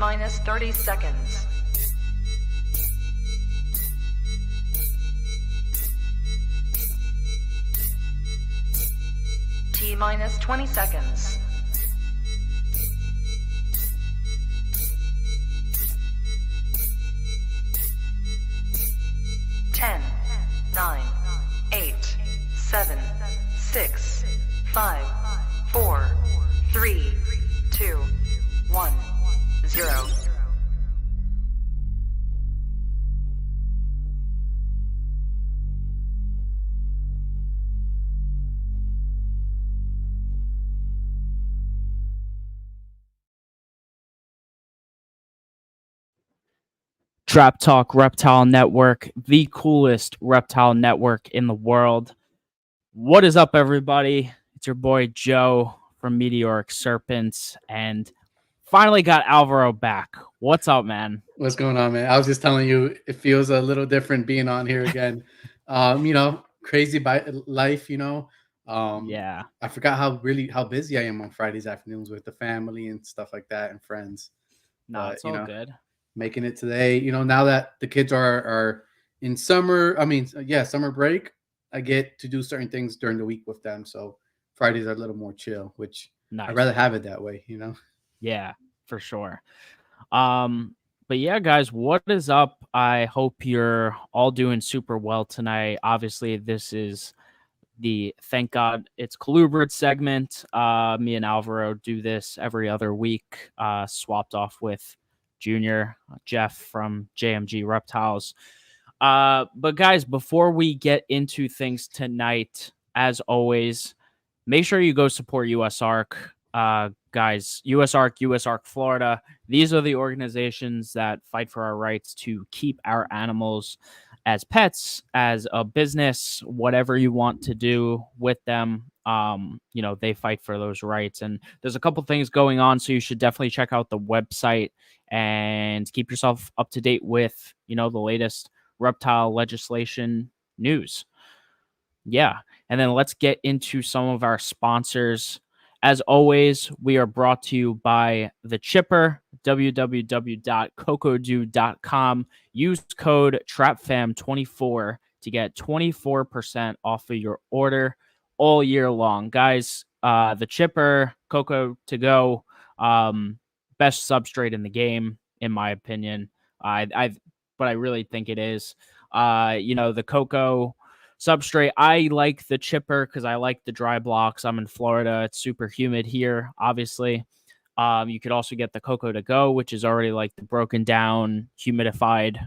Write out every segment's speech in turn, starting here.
T-minus 30 seconds. T-minus 20 seconds. 10, 9, 8, 7, 6, 5, 4, 3, 2, 1, 0. Trap Talk Reptile Network, the coolest reptile network in the world. What is up, everybody? It's your boy Joe from Meteoric Serpents, and finally got Alvaro back. What's up, man? What's going on, man? I was just telling you, it feels a little different being on here again. Crazy by life, Yeah. I forgot how busy I am on Fridays afternoons with the family and stuff like that and friends. No, it's all good. Making it today, now that the kids are in summer, summer break, I get to do certain things during the week with them. So Fridays are a little more chill, which Nice. I'd rather have it that way, Yeah, for sure. But yeah, guys, what is up? I hope you're all doing super well tonight. Obviously, this is the Thank God It's Colubrids segment. Me and Alvaro do this every other week, swapped off with Junior, Jeff from JMG Reptiles. But guys, before we get into things tonight, as always, make sure you go support USARK. Guys, USARK Florida. These are the organizations that fight for our rights to keep our animals as pets, as a business, whatever you want to do with them. They fight for those rights, and there's a couple things going on, so you should definitely check out the website and keep yourself up to date with, the latest reptile legislation news. Yeah. And then let's get into some of our sponsors. As always, we are brought to you by The Chipper, www.cocodo.com. Use code TRAPFAM24 to get 24% off of your order all year long. Guys, The Chipper, Coco to go, best substrate in the game, in my opinion. But I really think it is. The COCO substrate, I like the Chipper because I like the dry blocks. I'm in Florida. It's super humid here, obviously. You could also get the COCO to go, which is already like the broken down, humidified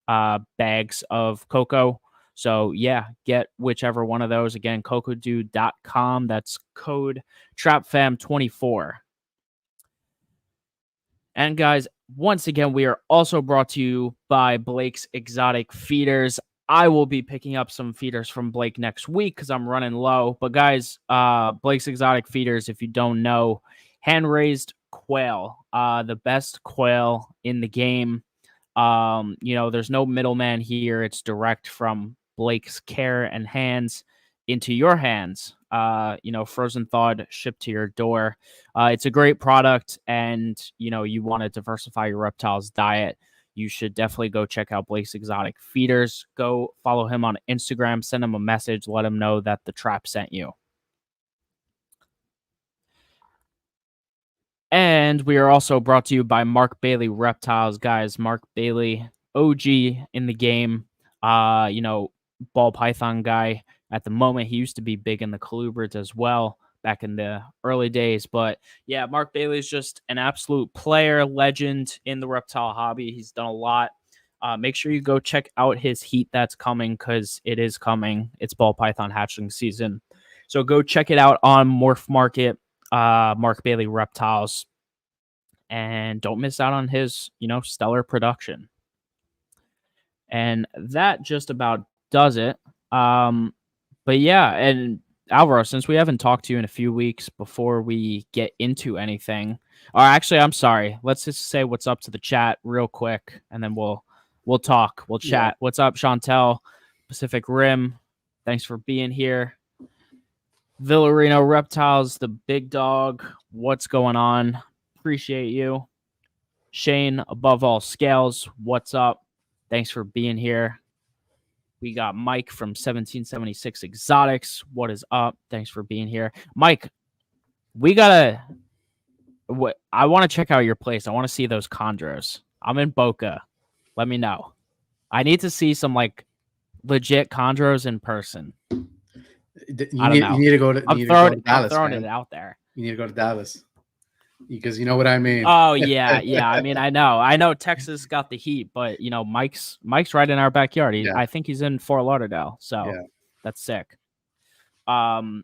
bags of COCO. So yeah, get whichever one of those. Again, cocodo.com. That's code TRAPFAM24. And guys, once again, we are also brought to you by Blake's Exotic Feeders. I will be picking up some feeders from Blake next week because I'm running low. But guys, Blake's Exotic Feeders, if you don't know, hand-raised quail, the best quail in the game. There's no middleman here. It's direct from Blake's care and hands into your hands. Frozen thawed, shipped to your door. It's a great product, and you want to diversify your reptiles diet, you should definitely go check out Blake's Exotic Feeders. Go follow him on Instagram, send him a message, let him know that the trap sent you. And we are also brought to you by Mark Bailey Reptiles. Guys, Mark Bailey, OG in the game, ball python guy. At the moment, he used to be big in the Colubrids as well back in the early days. But yeah, Mark Bailey is just an absolute player, legend in the reptile hobby. He's done a lot. Make sure you go check out his heat that's coming, because it is coming. It's ball python hatchling season. So go check it out on MORPH Market, Mark Bailey Reptiles. And don't miss out on his, stellar production. And that just about does it. But yeah, and Alvaro, since we haven't talked to you in a few weeks, before we get into anything, or actually, I'm sorry, let's just say what's up to the chat real quick, and then we'll talk, we'll chat. Yeah. What's up, Chantel, Pacific Rim? Thanks for being here. Villarino Reptiles, the big dog. What's going on? Appreciate you. Shane, above all scales, what's up? Thanks for being here. We got Mike from 1776 Exotics. What is up? Thanks for being here. Mike, we gotta. I want to check out your place. I want to see those chondros. I'm in Boca. Let me know. I need to see some like legit chondros in person. I don't know. You need to go to. I'm throwing it out there. You need to go to Dallas because you know what I mean. Oh yeah. I mean, I know Texas got the heat, but Mike's right in our backyard. I think he's in Fort Lauderdale, so that's sick. And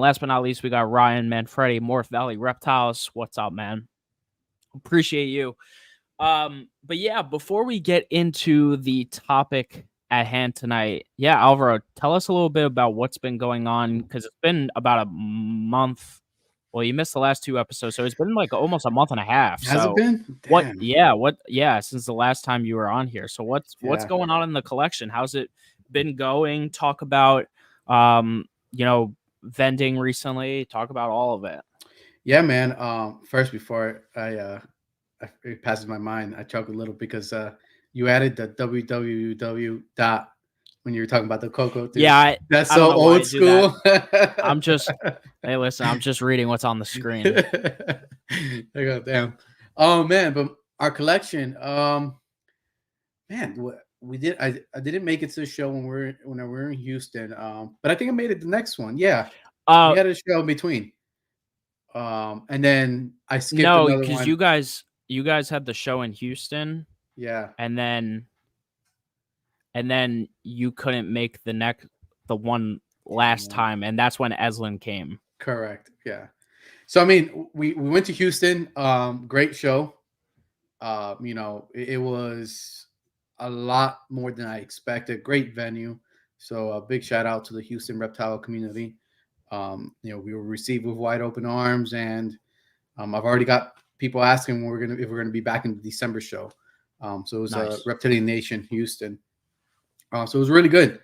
last but not least, we got Ryan Manfredi, Morph Valley Reptiles. What's up, man? Appreciate you. But yeah, before we get into the topic at hand tonight, Alvaro, tell us a little bit about what's been going on, because it's been about a month. Well, you missed the last 2 episodes, so it's been like almost a month and a half. Has it been? Damn. Since the last time you were on here. So what's going on in the collection? How's it been going? Talk about vending recently. Talk about all of it. Yeah, man. First, before it passes my mind, I chuckled a little because you added the www dot when you were talking about the COCO. Dude. Yeah, that's so old school. Hey, listen, I'm just reading what's on the screen. There you go. Damn. Oh man, but our collection, man, we did. I didn't make it to the show when we were in Houston. But I think I made it the next one. Yeah. We had a show in between. And then I skipped another one. No, because you guys had the show in Houston. Yeah. And then you couldn't make the one last time, and that's when Eslin came. Correct. Yeah. So I mean, we went to Houston. Great show. It was a lot more than I expected. Great venue. So a big shout out to the Houston reptile community. We were received with wide open arms, and I've already got people asking if we're gonna be back in the December show. So it was nice. Reptilian Nation Houston. So it was really good.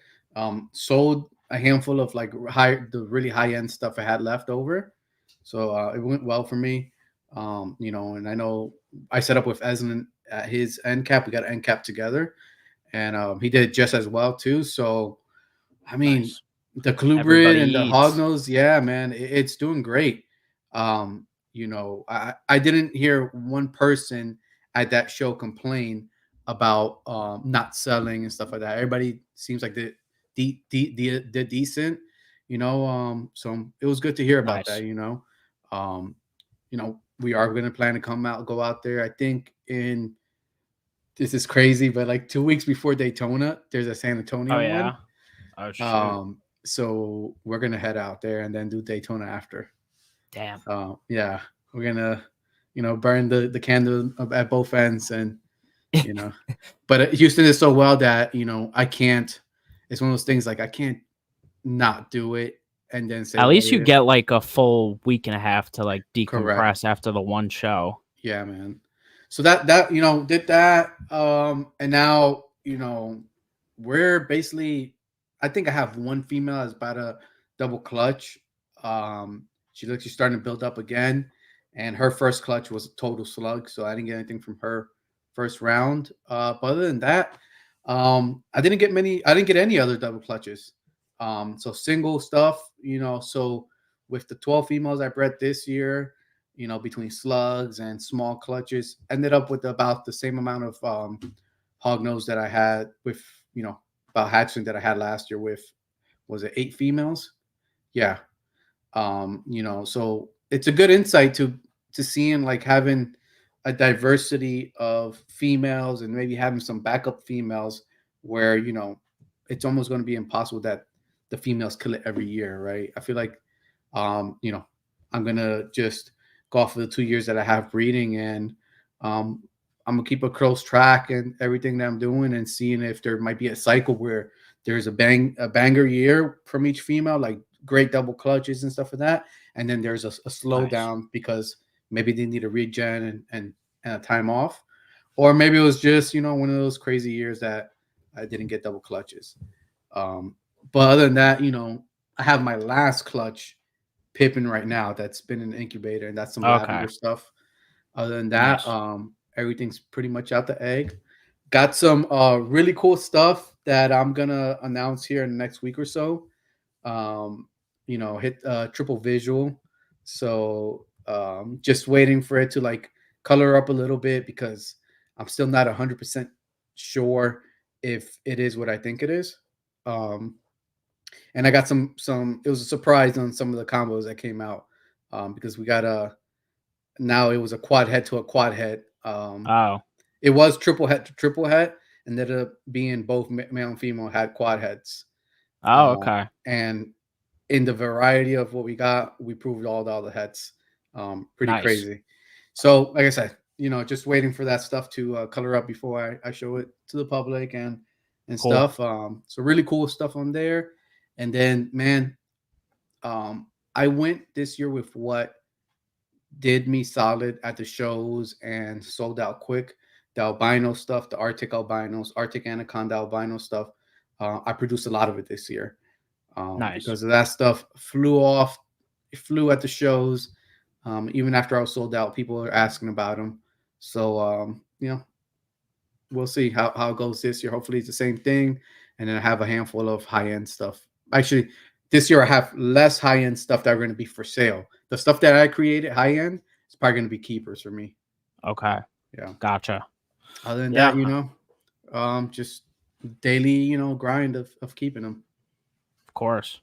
Sold a handful of the really high end stuff I had left over. So it went well for me. And I know I set up with Eslin at his end cap. We got an end cap together, and he did just as well too. So I mean, nice. The Colubrids and the hognose, yeah, man, it's doing great. I didn't hear one person at that show complain about not selling and stuff like that. Everybody seems like they're decent, so it was good to hear about that. We are going to plan to go out there. I think this is crazy, but like 2 weeks before Daytona, there's a San Antonio one. Oh, shit. So we're going to head out there and then do Daytona after. Damn. Yeah, we're going to, burn the candle at both ends, and, but Houston is so well that, I can't, it's one of those things like I can't not do it. And then say, at least you get like a full week and a half to like decompress. Correct. After the one show. Yeah, man. So that did that. And now, we're basically, I think I have one female that's about a double clutch. She's starting to build up again, and her first clutch was a total slug, so I didn't get anything from her first round. But other than that, I didn't get any other double clutches. So single stuff, so with the 12 females I bred this year, between slugs and small clutches, ended up with about the same amount of hognose that I had with, about hatchling that I had last year with, was it 8 females? Yeah. So it's a good insight to seeing like having a diversity of females and maybe having some backup females where, it's almost going to be impossible that the females kill it every year, right? I feel like, I'm going to just go off of the 2 years that I have breeding, and I'm going to keep a close track and everything that I'm doing, and seeing if there might be a cycle where there's a banger year from each female, like great double clutches and stuff like that. And then there's a slowdown because maybe they need a regen and a time off, or maybe it was just, one of those crazy years that I didn't get double clutches. But other than that, I have my last clutch Pippin right now that's been in the incubator, and that's some lavender stuff. Other than that, nice. Everything's pretty much out the egg. Got some really cool stuff that I'm gonna announce here in the next week or so. Hit triple visual. So just waiting for it to like color up a little bit because I'm still not 100% sure if it is what I think it is. And I got some. It was a surprise on some of the combos that came out because we got now it was a quad head to a quad head. Oh, It was triple head to triple head, and ended up being both male and female had quad heads. okay. And in the variety of what we got, we proved all the heads. Pretty Nice. crazy. So, like I said, just waiting for that stuff to color up before I show it to the public and Cool. stuff. So really cool stuff on there. And then, man, I went this year with what did me solid at the shows and sold out quick. The albino stuff, the Arctic albinos, Arctic anaconda albino stuff. I produced a lot of it this year. Nice. Because of that stuff flew off. It flew at the shows. Even after I was sold out, people are asking about them. So, we'll see how it goes this year. Hopefully it's the same thing. And then I have a handful of high-end stuff. Actually, this year I have less high-end stuff that are going to be for sale. The stuff that I created high-end is probably going to be keepers for me. Okay. Yeah. Gotcha. Other than that, just daily, grind of keeping them. Of course.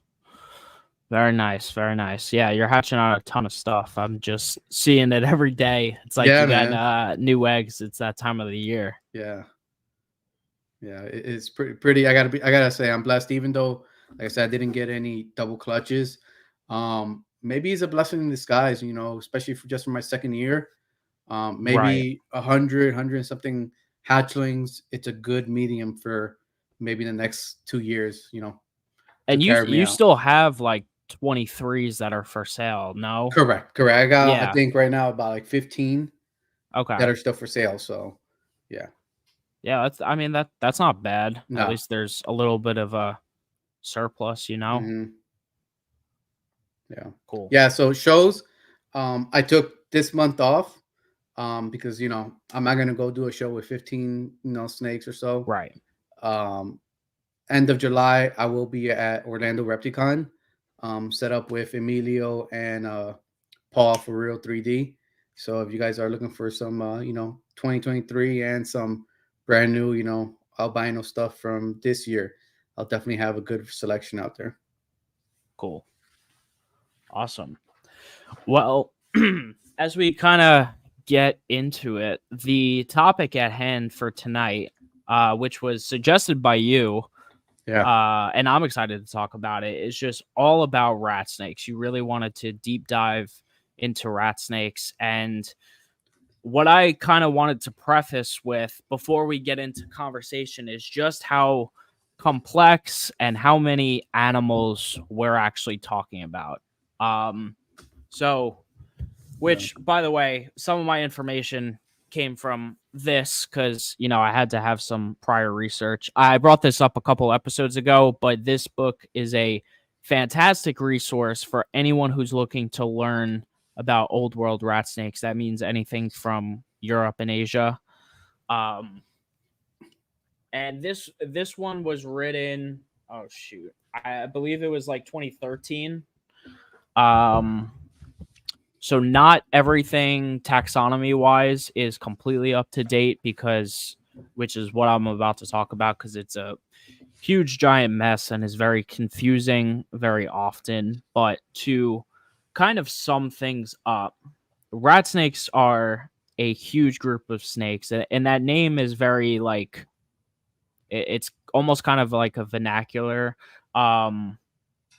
Very nice. Very nice. Yeah, you're hatching out a ton of stuff. I'm just seeing it every day. It's like you got new eggs. It's that time of the year. Yeah. Yeah, it's pretty. I gotta say, I'm blessed. Even though, like I said, I didn't get any double clutches. Maybe it's a blessing in disguise. Especially just for my second year. Maybe 100 and something hatchlings. It's a good medium for maybe the next 2 years. And you still have like 23s that are for sale, no? Correct. I got I think right now about like 15 that are still for sale. So yeah. Yeah, that's not bad. No. At least there's a little bit of a surplus, Mm-hmm. Yeah. Cool. Yeah, so shows. I took this month off because I'm not gonna go do a show with 15 snakes or so. Right. End of July, I will be at Orlando Repticon, set up with Emilio and Paul for Real 3D. So if you guys are looking for some, 2023 and some brand new, albino stuff from this year, I'll definitely have a good selection out there. Cool. Awesome. Well, as we kind of get into it, the topic at hand for tonight, which was suggested by you, and I'm excited to talk about it, is just all about rat snakes. You really wanted to deep dive into rat snakes. And what I kind of wanted to preface with before we get into conversation is just how complex and how many animals we're actually talking about. Which, by the way, some of my information came from this because, I had to have some prior research. I brought this up a couple episodes ago, but this book is a fantastic resource for anyone who's looking to learn about old world rat snakes. That means anything from Europe and Asia. And this one was written, I believe it was like 2013. So not everything taxonomy wise is completely up to date which is what I'm about to talk about, because it's a huge giant mess and is very confusing very often. But to kind of sum things up, rat snakes are a huge group of snakes, and that name is very it's almost kind of like a vernacular.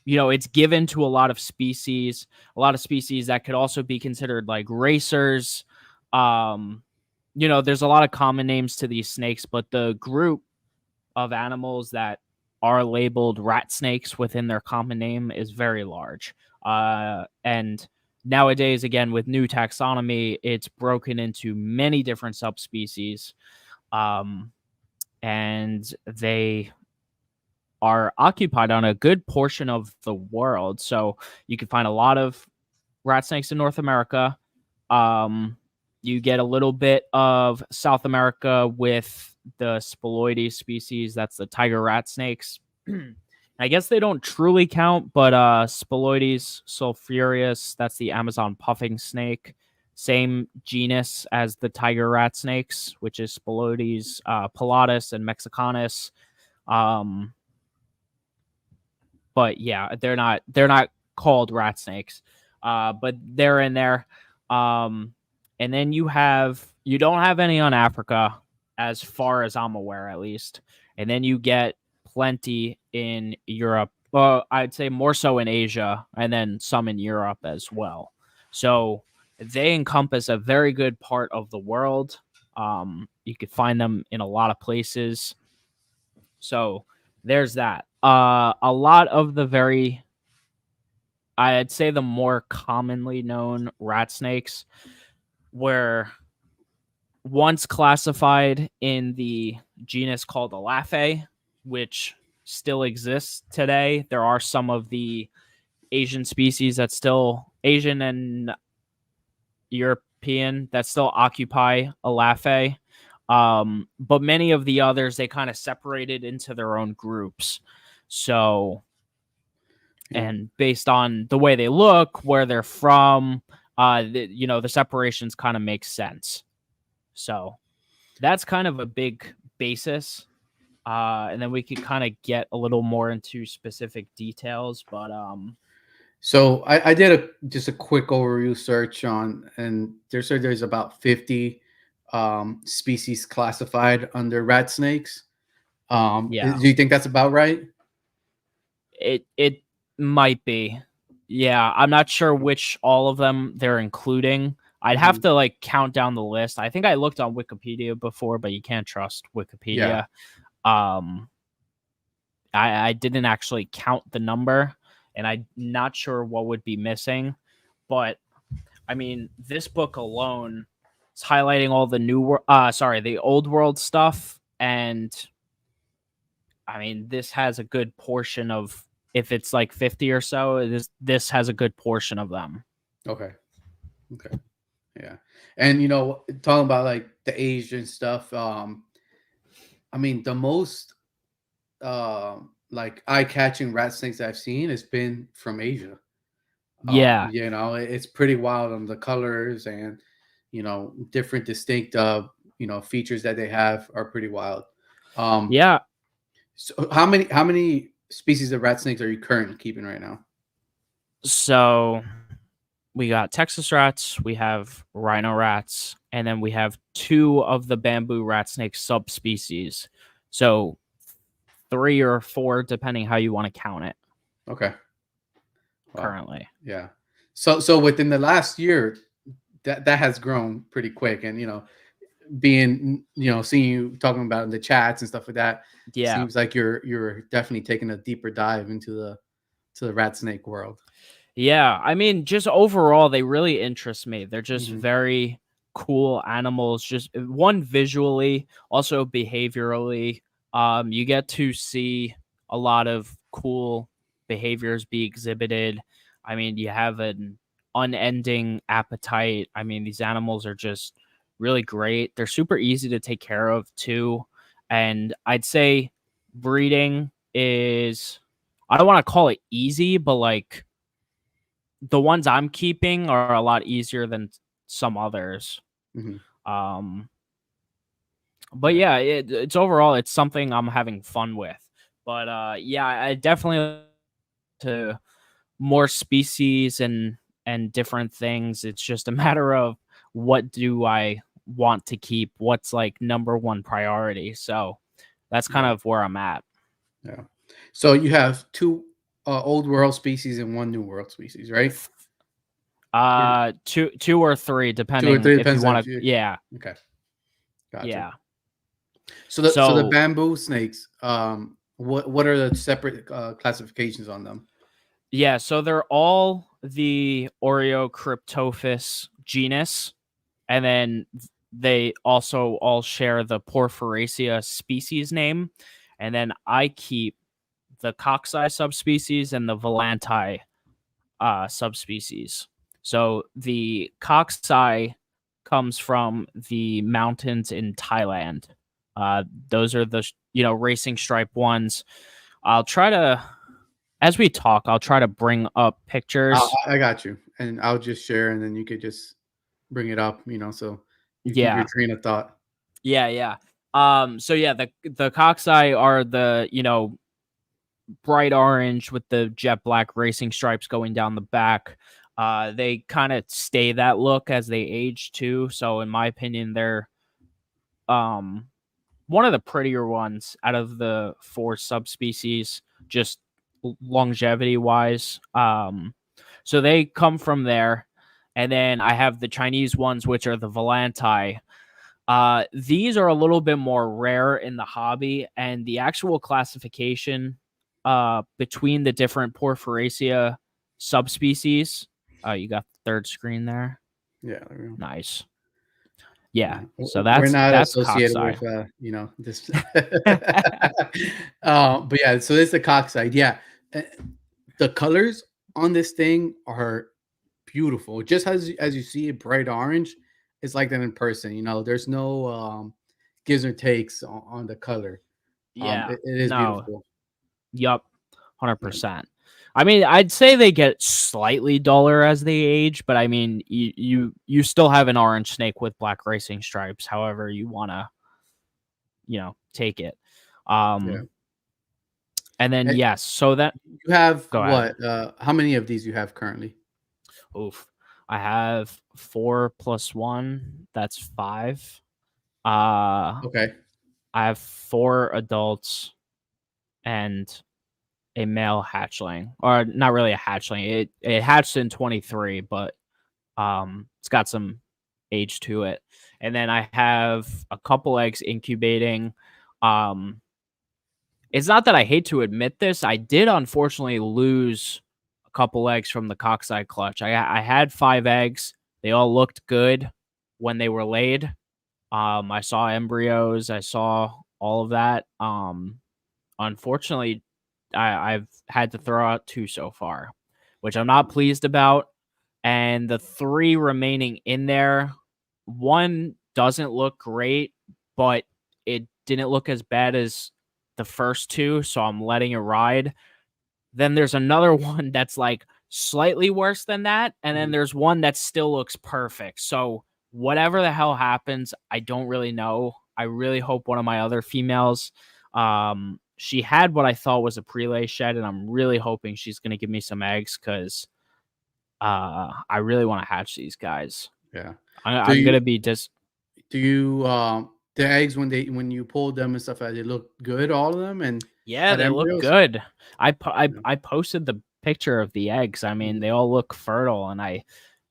It's given to a lot of species that could also be considered like racers. There's a lot of common names to these snakes, but the group of animals that are labeled rat snakes within their common name is very large. And nowadays, again, with new taxonomy, it's broken into many different subspecies. And they are occupied on a good portion of the world. So you can find a lot of rat snakes in North America. You get a little bit of South America with the Spiloides species. That's the tiger rat snakes. I guess they don't truly count, but Spiloides sulphureus, that's the Amazon puffing snake. Same genus as the tiger rat snakes, which is Spiloides pilatus and mexicanus. But yeah, they're not called rat snakes, but they're in there. And then you don't have any on Africa, as far as I'm aware, at least. And then you get plenty in Europe. Well, I'd say more so in Asia, and then some in Europe as well. So they encompass a very good part of the world. You could find them in a lot of places. So there's that. A lot of the I'd say the more commonly known rat snakes were once classified in the genus called Elaphae, which still exists today. There are some of the Asian species that still, Asian and European, that still occupy Elaphae. But many of the others, they kind of separated into their own groups. So, and based on the way they look, where they're from, the separations kind of make sense. So that's kind of a big basis. And then we could kind of get a little more into specific details, but so I did just a quick overview search on, and there's about 50 species classified under rat snakes. Yeah. Do you think that's about right? It might be. Yeah, I'm not sure which all of them they're including. I'd have to like count down the list. I think I looked on Wikipedia before, but you can't trust Wikipedia. Yeah. I didn't actually count the number, and I'm not sure what would be missing. But I mean, this book alone is highlighting all the the old world stuff, and I mean, this has a good portion of, if it's like 50 or so, this has a good portion of them. Okay. Yeah. And talking about like the Asian stuff, I mean, the most like eye-catching rat snakes I've seen has been from Asia. Yeah. It's pretty wild on the colors, and different distinct features that they have are pretty wild. Yeah. So how many species of rat snakes are you currently keeping right now? So we got Texas rats, we have rhino rats, and then we have 2 of the bamboo rat snake subspecies. So 3 or 4, depending how you want to count it. Okay. Wow. Currently. Yeah. So within the last year, that has grown pretty quick, and being seeing you talking about in the chats and stuff like that, seems like you're definitely taking a deeper dive into the rat snake world. Yeah, I mean, just overall, they really interest me. They're just very cool animals. Just one, visually, also behaviorally. You get to see a lot of cool behaviors be exhibited. I mean, you have an unending appetite. I mean, these animals are just really great. They're super easy to take care of too. And I'd say breeding is, I don't want to call it easy, but like the ones I'm keeping are a lot easier than some others. But yeah, it's overall, it's something I'm having fun with. But yeah, I definitely to more species and different things. It's just a matter of what do I want to keep, what's like number one priority. So that's kind of where I'm at. Yeah. So you have 2 old world species and 1 new world species, right? 2 or 3, depending. 2 or 3 if you want to. Yeah. Okay. Gotcha. Yeah. So the bamboo snakes, what are the separate classifications on them? Yeah, so they're all the Oreocryptophis genus, and then they also all share the Porphyracea species name, and then I keep the COCO subspecies and the Volanti subspecies. So the COCO comes from the mountains in Thailand. Those are the racing stripe ones. I'll try to, as we talk, I'll try to bring up pictures. I got you, and I'll just share, and then you could just bring it up, so you keep your train of thought. Yeah. So yeah, the COCO are the bright orange with the jet black racing stripes going down the back. They kind of stay that look as they age too. So in my opinion, they're one of the prettier ones out of the 4 subspecies, just longevity wise. So they come from there. And then I have the Chinese ones, which are the Volanti. These are a little bit more rare in the hobby, and the actual classification between the different Porphyracea subspecies. You got the third screen there. Yeah, there we go. Nice. Yeah, so we're not that's associated COCO. with this. But yeah, so this is the COCO. Yeah, the colors on this thing are beautiful. Just as you see it, bright orange. It's like that in person. There's no gives or takes on the color. Yeah, it is beautiful. Yup, 100%. I mean, I'd say they get slightly duller as they age, but I mean, you still have an orange snake with black racing stripes. However, you want to, take it. And then yes, so that you have what? How many of these you have currently? Oof, I have 4 + 1. That's 5. Okay. I have 4 adults and a male hatchling, or not really a hatchling. It hatched in 23, but it's got some age to it. And then I have a couple eggs incubating. It's not that I hate to admit this. I did unfortunately lose a couple eggs from the COCO clutch. I had 5 eggs. They all looked good when they were laid. I saw embryos. I saw all of that. Unfortunately, I've had to throw out 2 so far, which I'm not pleased about. And the 3 remaining in there, one doesn't look great, but it didn't look as bad as the first 2, so I'm letting it ride. Then there's another one that's like slightly worse than that, and then there's one that still looks perfect. So whatever the hell happens, I don't really know. I really hope one of my other females, she had what I thought was a prelay shed, and I'm really hoping she's going to give me some eggs because I really want to hatch these guys. Yeah. I'm going to be just. Do you, the eggs, when you pulled them and stuff, they look good, all of them? And yeah, they look good. I posted the picture of the eggs. I mean, they all look fertile, and I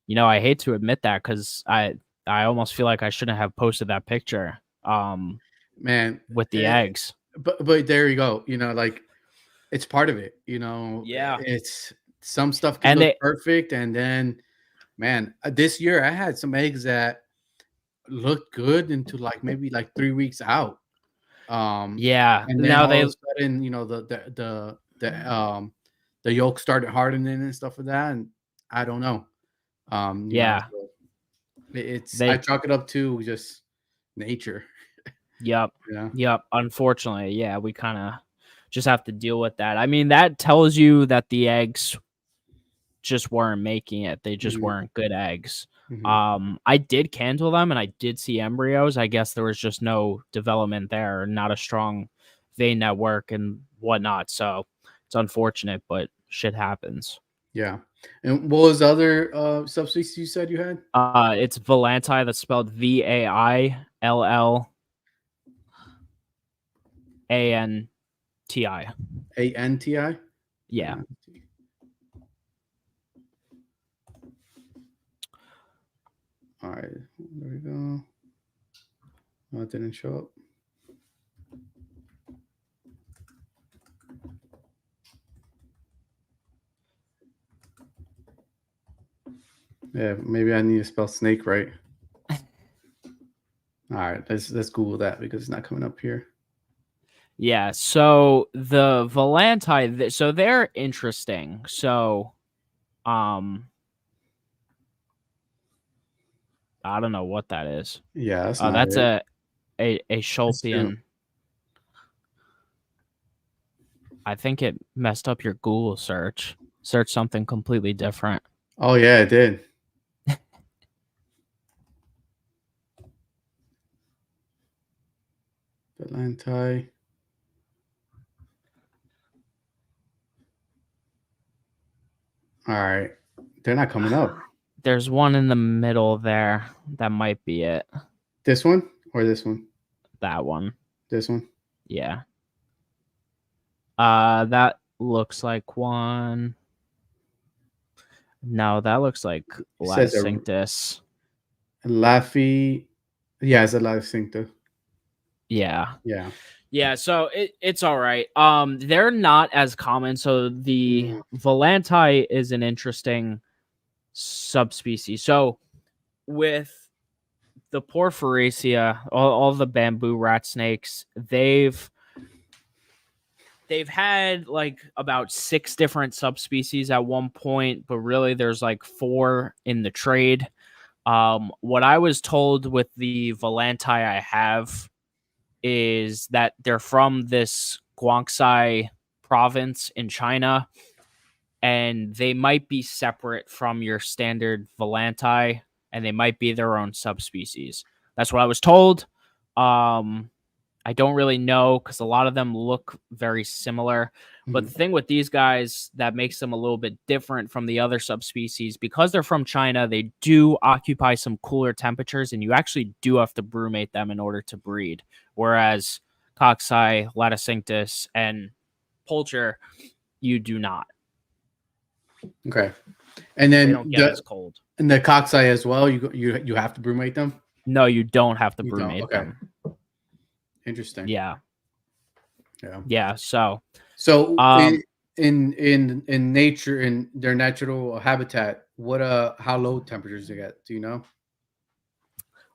hate to admit that because I almost feel like I shouldn't have posted that picture. Man, with the eggs. But there you go. Like it's part of it. Yeah. It's some stuff can look perfect, and then, man, this year I had some eggs that looked good into maybe 3 weeks out. Yeah. And then now all of a sudden, the yolk started hardening and stuff like that, and I don't know. Yeah. I chalk it up to just nature. Yep. Yeah. Yep. Unfortunately, yeah, we kind of just have to deal with that. I mean, that tells you that the eggs just weren't making it. They just weren't good eggs. I did candle them, and I did see embryos. I guess there was just no development there, not a strong vein network and whatnot. So it's unfortunate, but shit happens. Yeah. And what was the other subspecies you said you had? It's Volanti. That's spelled VAILL. ANTI. ANTI? Yeah. All right. There we go. Oh, it didn't show up. Yeah, maybe I need to spell snake right. All right, let's Google that because it's not coming up here. Yeah, so the Volanti, so they're interesting. So, I don't know what that is. Yeah, that's Oh, not that's it. a That's true. Sholpian. I think it messed up your Google search. Search something completely different. Oh yeah, it did. Valenti. All right, they're not coming up. There's one in the middle there. That might be it. This one or this one? That one. This one. Yeah. That looks like one. No, that looks like It says a Laticinctus. Laffy. Yeah, it's a Laffy. Yeah. Yeah. Yeah, so it's all right. They're not as common. So the Valenti is an interesting subspecies. So with the Porphyracea, all the bamboo rat snakes, they've had like about 6 different subspecies at one point, but really there's like 4 in the trade. What I was told with the Valenti I have is that they're from this Guangxi province in China, and they might be separate from your standard Valenti, and they might be their own subspecies. That's what I was told. I don't really know because a lot of them look very similar. But the thing with these guys that makes them a little bit different from the other subspecies, because they're from China, they do occupy some cooler temperatures, and you actually do have to brumate them in order to breed. Whereas Coxi, Laticinctus, and Poulcher, you do not. Okay. And then They don't get as cold. And the Coxi as well. You have to brumate them. No, you don't have to brumate them. Interesting. Yeah. Yeah. Yeah. So in nature, in their natural habitat, what how low temperatures they get? Do you know?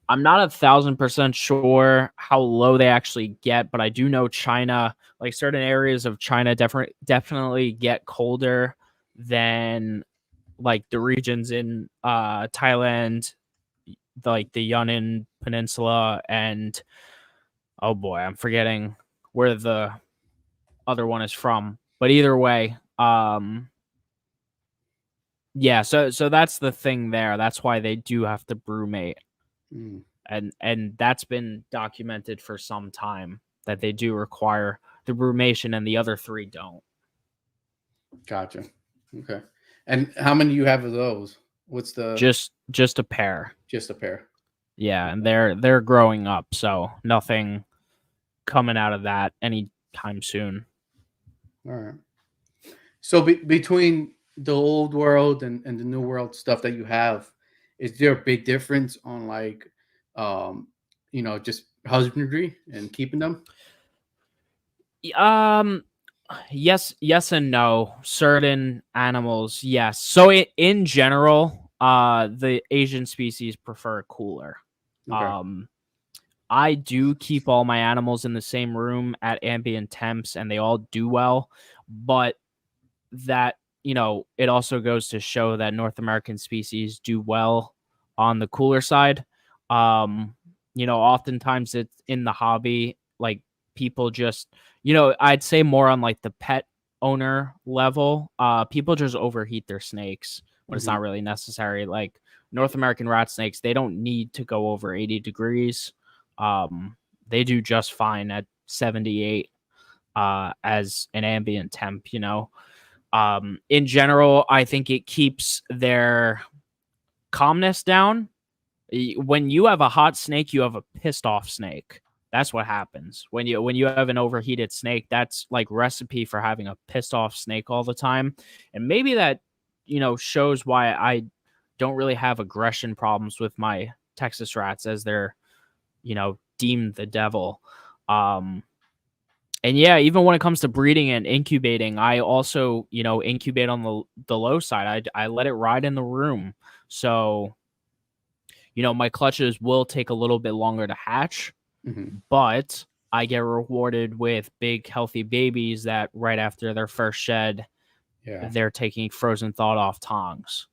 I'm not 1,000% sure how low they actually get, but I do know China, like certain areas of China, definitely get colder than like the regions in Thailand, like the Yunnan Peninsula, and oh boy, I'm forgetting where the other one is from. But either way, yeah. So that's the thing there. That's why they do have to brumate. And that's been documented for some time that they do require the brumation, and the other 3 don't. Gotcha. Okay. And how many do you have of those? What's the just a pair? Just a pair. Yeah, and they're growing up, so nothing coming out of that anytime soon. All right. So between the old world and the new world stuff that you have, is there a big difference on like just husbandry and keeping them? Yes and no. Certain animals, yes. So in general, the Asian species prefer cooler. Okay. I do keep all my animals in the same room at ambient temps, and they all do well. But that, it also goes to show that North American species do well on the cooler side. Oftentimes it's in the hobby, like people just, I'd say more on like the pet owner level, people just overheat their snakes when it's not really necessary. Like North American rat snakes, they don't need to go over 80 degrees. They do just fine at 78 as an ambient temp. In general, I think it keeps their calmness down. When you have a hot snake, you have a pissed off snake. That's what happens when you have an overheated snake. That's like recipe for having a pissed off snake all the time. And maybe that shows why I don't really have aggression problems with my Texas rats, as they're deemed the devil. And yeah, even when it comes to breeding and incubating, I also incubate on the low side. I let it ride in the room, so my clutches will take a little bit longer to hatch, but I get rewarded with big, healthy babies that right after their first shed, they're taking frozen thawed off tongs.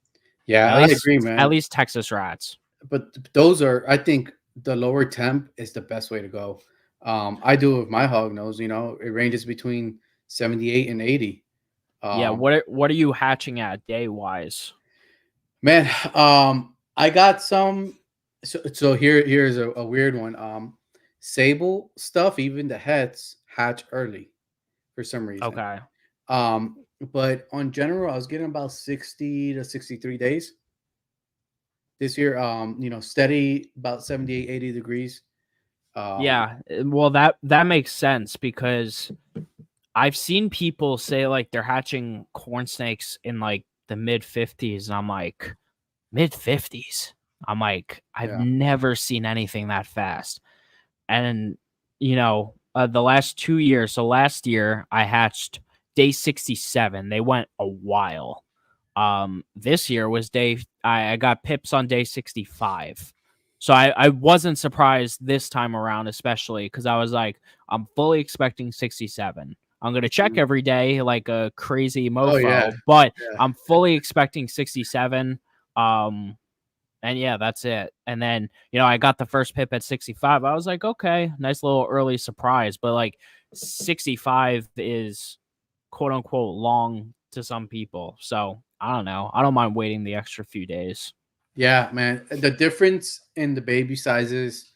Yeah, I agree, man. At least Texas rats. but those are, I think the lower temp is the best way to go. I do it with my hog nose. It ranges between 78 and 80. Yeah, Um, what are you hatching at day wise? Man, I got some. So here's a weird one. Sable stuff, even the heads hatch early for some reason. Okay. Um, but on general, I was getting about 60 to 63 days this year. Steady about 78, 80 degrees. Um, Yeah, well that makes sense because I've seen people say like they're hatching corn snakes in like the mid 50s and I'm like mid 50s. I'm like I've yeah, never seen anything that fast. And the last 2 years, so last year I hatched day 67. They went a while. This year was I got pips on day 65. So I wasn't surprised this time around, especially because I was like, I'm fully expecting 67. I'm gonna check mhm. every day like a crazy Oh yeah, mofo, but yeah, I'm fully expecting 67. Um, and yeah, that's it. And then, I got the first pip at 65. I was like, okay, nice little early surprise. But like 65 is quote unquote long to some people. So I don't know. I don't mind waiting the extra few days. yeah, man. The difference in the baby sizes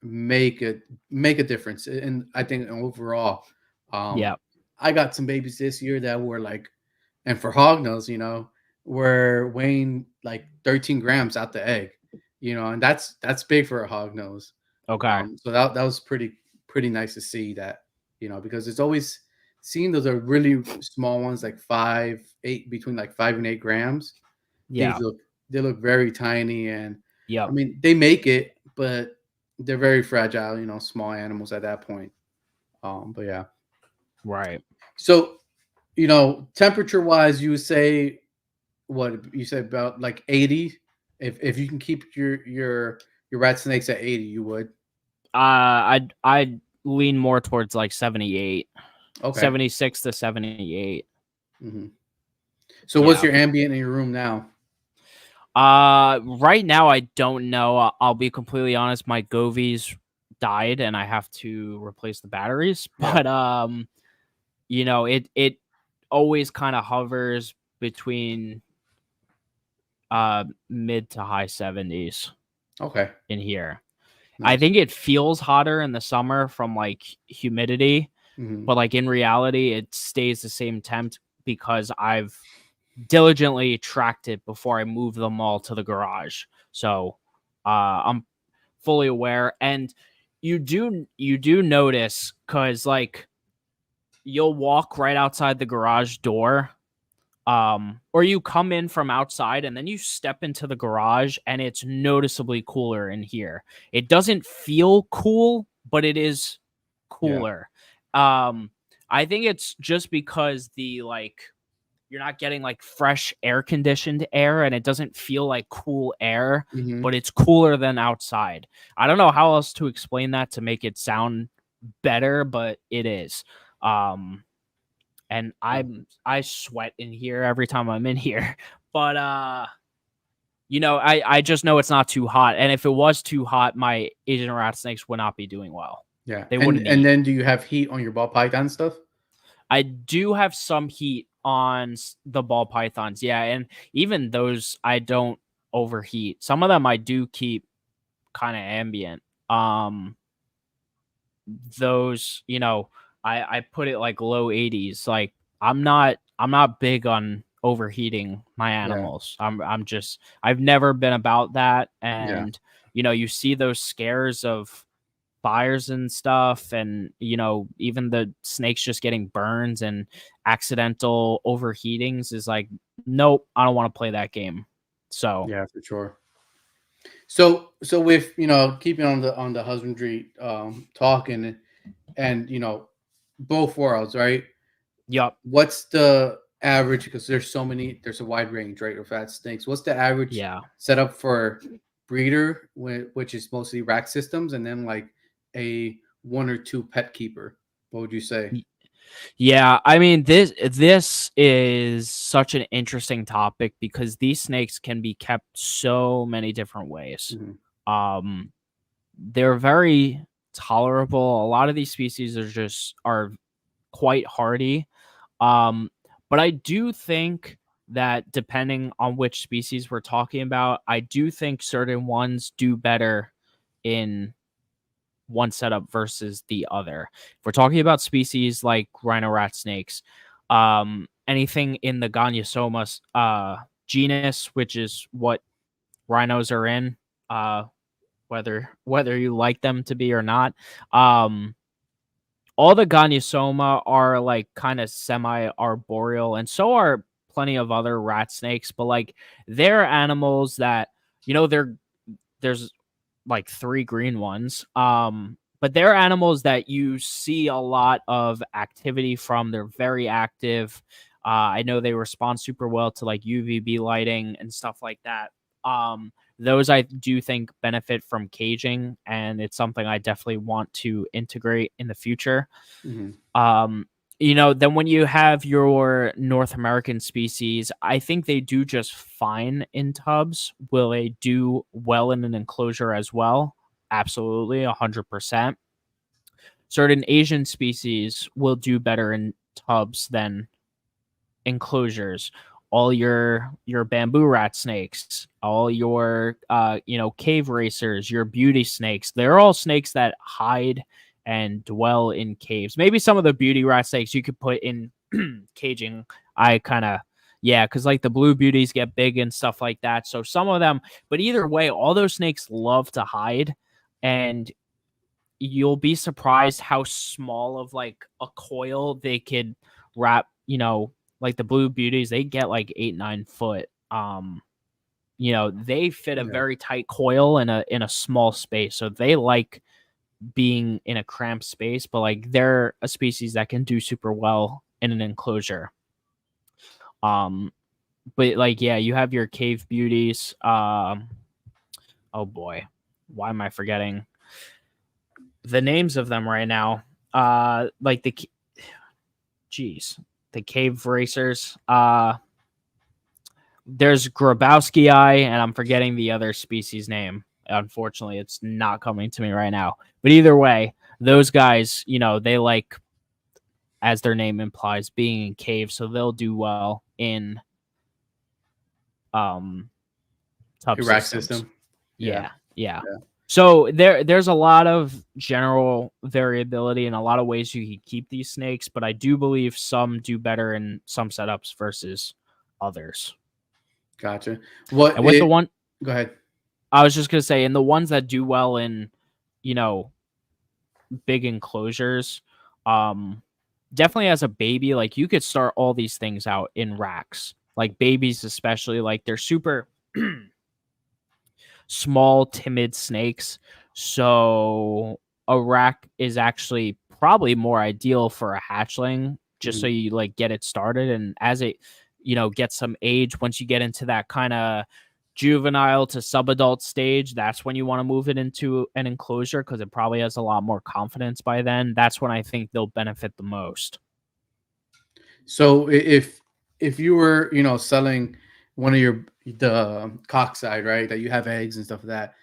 make it make a difference, and I think overall, Yeah. I got some babies this year that were like, and for hognose, were weighing like 13 grams out the egg, and that's big for a hognose. Okay. So that was pretty nice to see that, because it's always seeing those are really small ones, like 5, 8, between like 5 and 8 grams. These Yeah. they look very tiny, and I Yep. mean they make it, but they're very fragile, small animals at that point. But yeah. Right. So, temperature wise, you would say what you said about like 80. If you can keep your rat snakes at 80, you would. I'd lean more towards like 78, Okay. 76 to 78. hmm So what's Yeah. your ambient in your room now? Right now I don't know. I'll be completely honest. My Govies died, and I have to replace the batteries. Yeah. But it always kind of hovers between mid to high 70s Okay. in here. I Nice. think it feels hotter in the summer from like humidity, hmm but like in reality, it stays the same temp because I've diligently tracked it before I move them all to the garage. So I'm fully aware. And you do notice because like you'll walk right outside the garage door, or you come in from outside and then you step into the garage and it's noticeably cooler in here. It doesn't feel cool, but it is Yeah. cooler. um I think it's just because the like you're not getting like fresh air conditioned air and it doesn't feel like cool air, hmm but it's cooler than outside. I don't know how else to explain that to make it sound better, but it is. um and I sweat in here every time I'm in here. But I just know it's not too hot. And if it was too hot, my Asian rat snakes would not be doing well. Yeah. They And wouldn't and eat. then do you have heat on your ball python stuff? I do have some heat on the ball pythons, yeah, and even those I don't overheat. Some of them I do keep kind of ambient. Those, I put it like low 80s. Like I'm not big on overheating my Yeah. animals. I've never been about that. Yeah. And you see those scares of fires and stuff, and even the snakes just getting burns and accidental overheatings is like, nope, I don't want to play that game. So Yeah, for sure. So with keeping on the husbandry talking, and both worlds, right? yep. What's the average? Because there's a wide range, right, of fat snakes. What's the average Yeah. setup for breeder, which is mostly rack systems, and then like a one or two pet keeper? What would you say? Yeah, I mean this is such an interesting topic because these snakes can be kept so many different ways. Mhm. Um they're very tolerable. A lot of these species are quite hardy. Um but I do think that depending on which species we're talking about, I do think certain ones do better in one setup versus the other. If we're talking about species like rhino rat snakes, anything in the Gonyosoma genus, which is what rhinos are in, uh, whether you like them to be or not, all the Gonyosoma are like kind of semi-arboreal, and so are plenty of other rat snakes. But like they're animals that there's like 3 green ones. But they're animals that you see a lot of activity from. They're very active. I know they respond super well to like UVB lighting and stuff like that. Those I do think benefit from caging, and it's something I definitely want to integrate in the future. Mhm. Then when you have your North American species, I think they do just fine in tubs. Will they do well in an enclosure as well? Absolutely, 100%. Certain Asian species will do better in tubs than enclosures. All your bamboo rat snakes, all your cave racers, your beauty snakes, they're all snakes that hide and dwell in caves. Maybe some of the beauty rat snakes you could put in caging. I kind of yeah, because like the blue beauties get big and stuff like that. So some of them, but either way, all those snakes love to hide, and you'll be surprised how small of like a coil they could wrap, like the blue beauties, they get like 8-9 foot. They fit a Yeah. very tight coil in a small space. So they like being in a cramped space, but like they're a species that can do super well in an enclosure. But like yeah, you have your cave beauties. Oh boy, why am I forgetting the names of them right now? Like the cave racers. There's Grabowski and I'm forgetting the other species name. Unfortunately, it's not coming to me right now. But either way, those guys, they like, as their name implies, being in caves, so they'll do well in tub Iraq systems. system. Yeah. Yeah. Yeah. So there's a lot of general variability and a lot of ways you can keep these snakes, but I do believe some do better in some setups versus others. Gotcha. And with the one, Go ahead. I was just gonna say, in the ones that do well in, big enclosures, definitely as a baby, like you could start all these things out in racks. Like babies, especially, like they're super small, timid snakes. So a rack is actually probably more ideal for a hatchling, just so Mhm. you like get it started. And as it, gets some age, once you get into that kind of juvenile to subadult stage, that's when you want to move it into an enclosure because it probably has a lot more confidence by then. That's when I think they'll benefit the most. So if you were, selling one of the cock side, right, that you have eggs and stuff like that,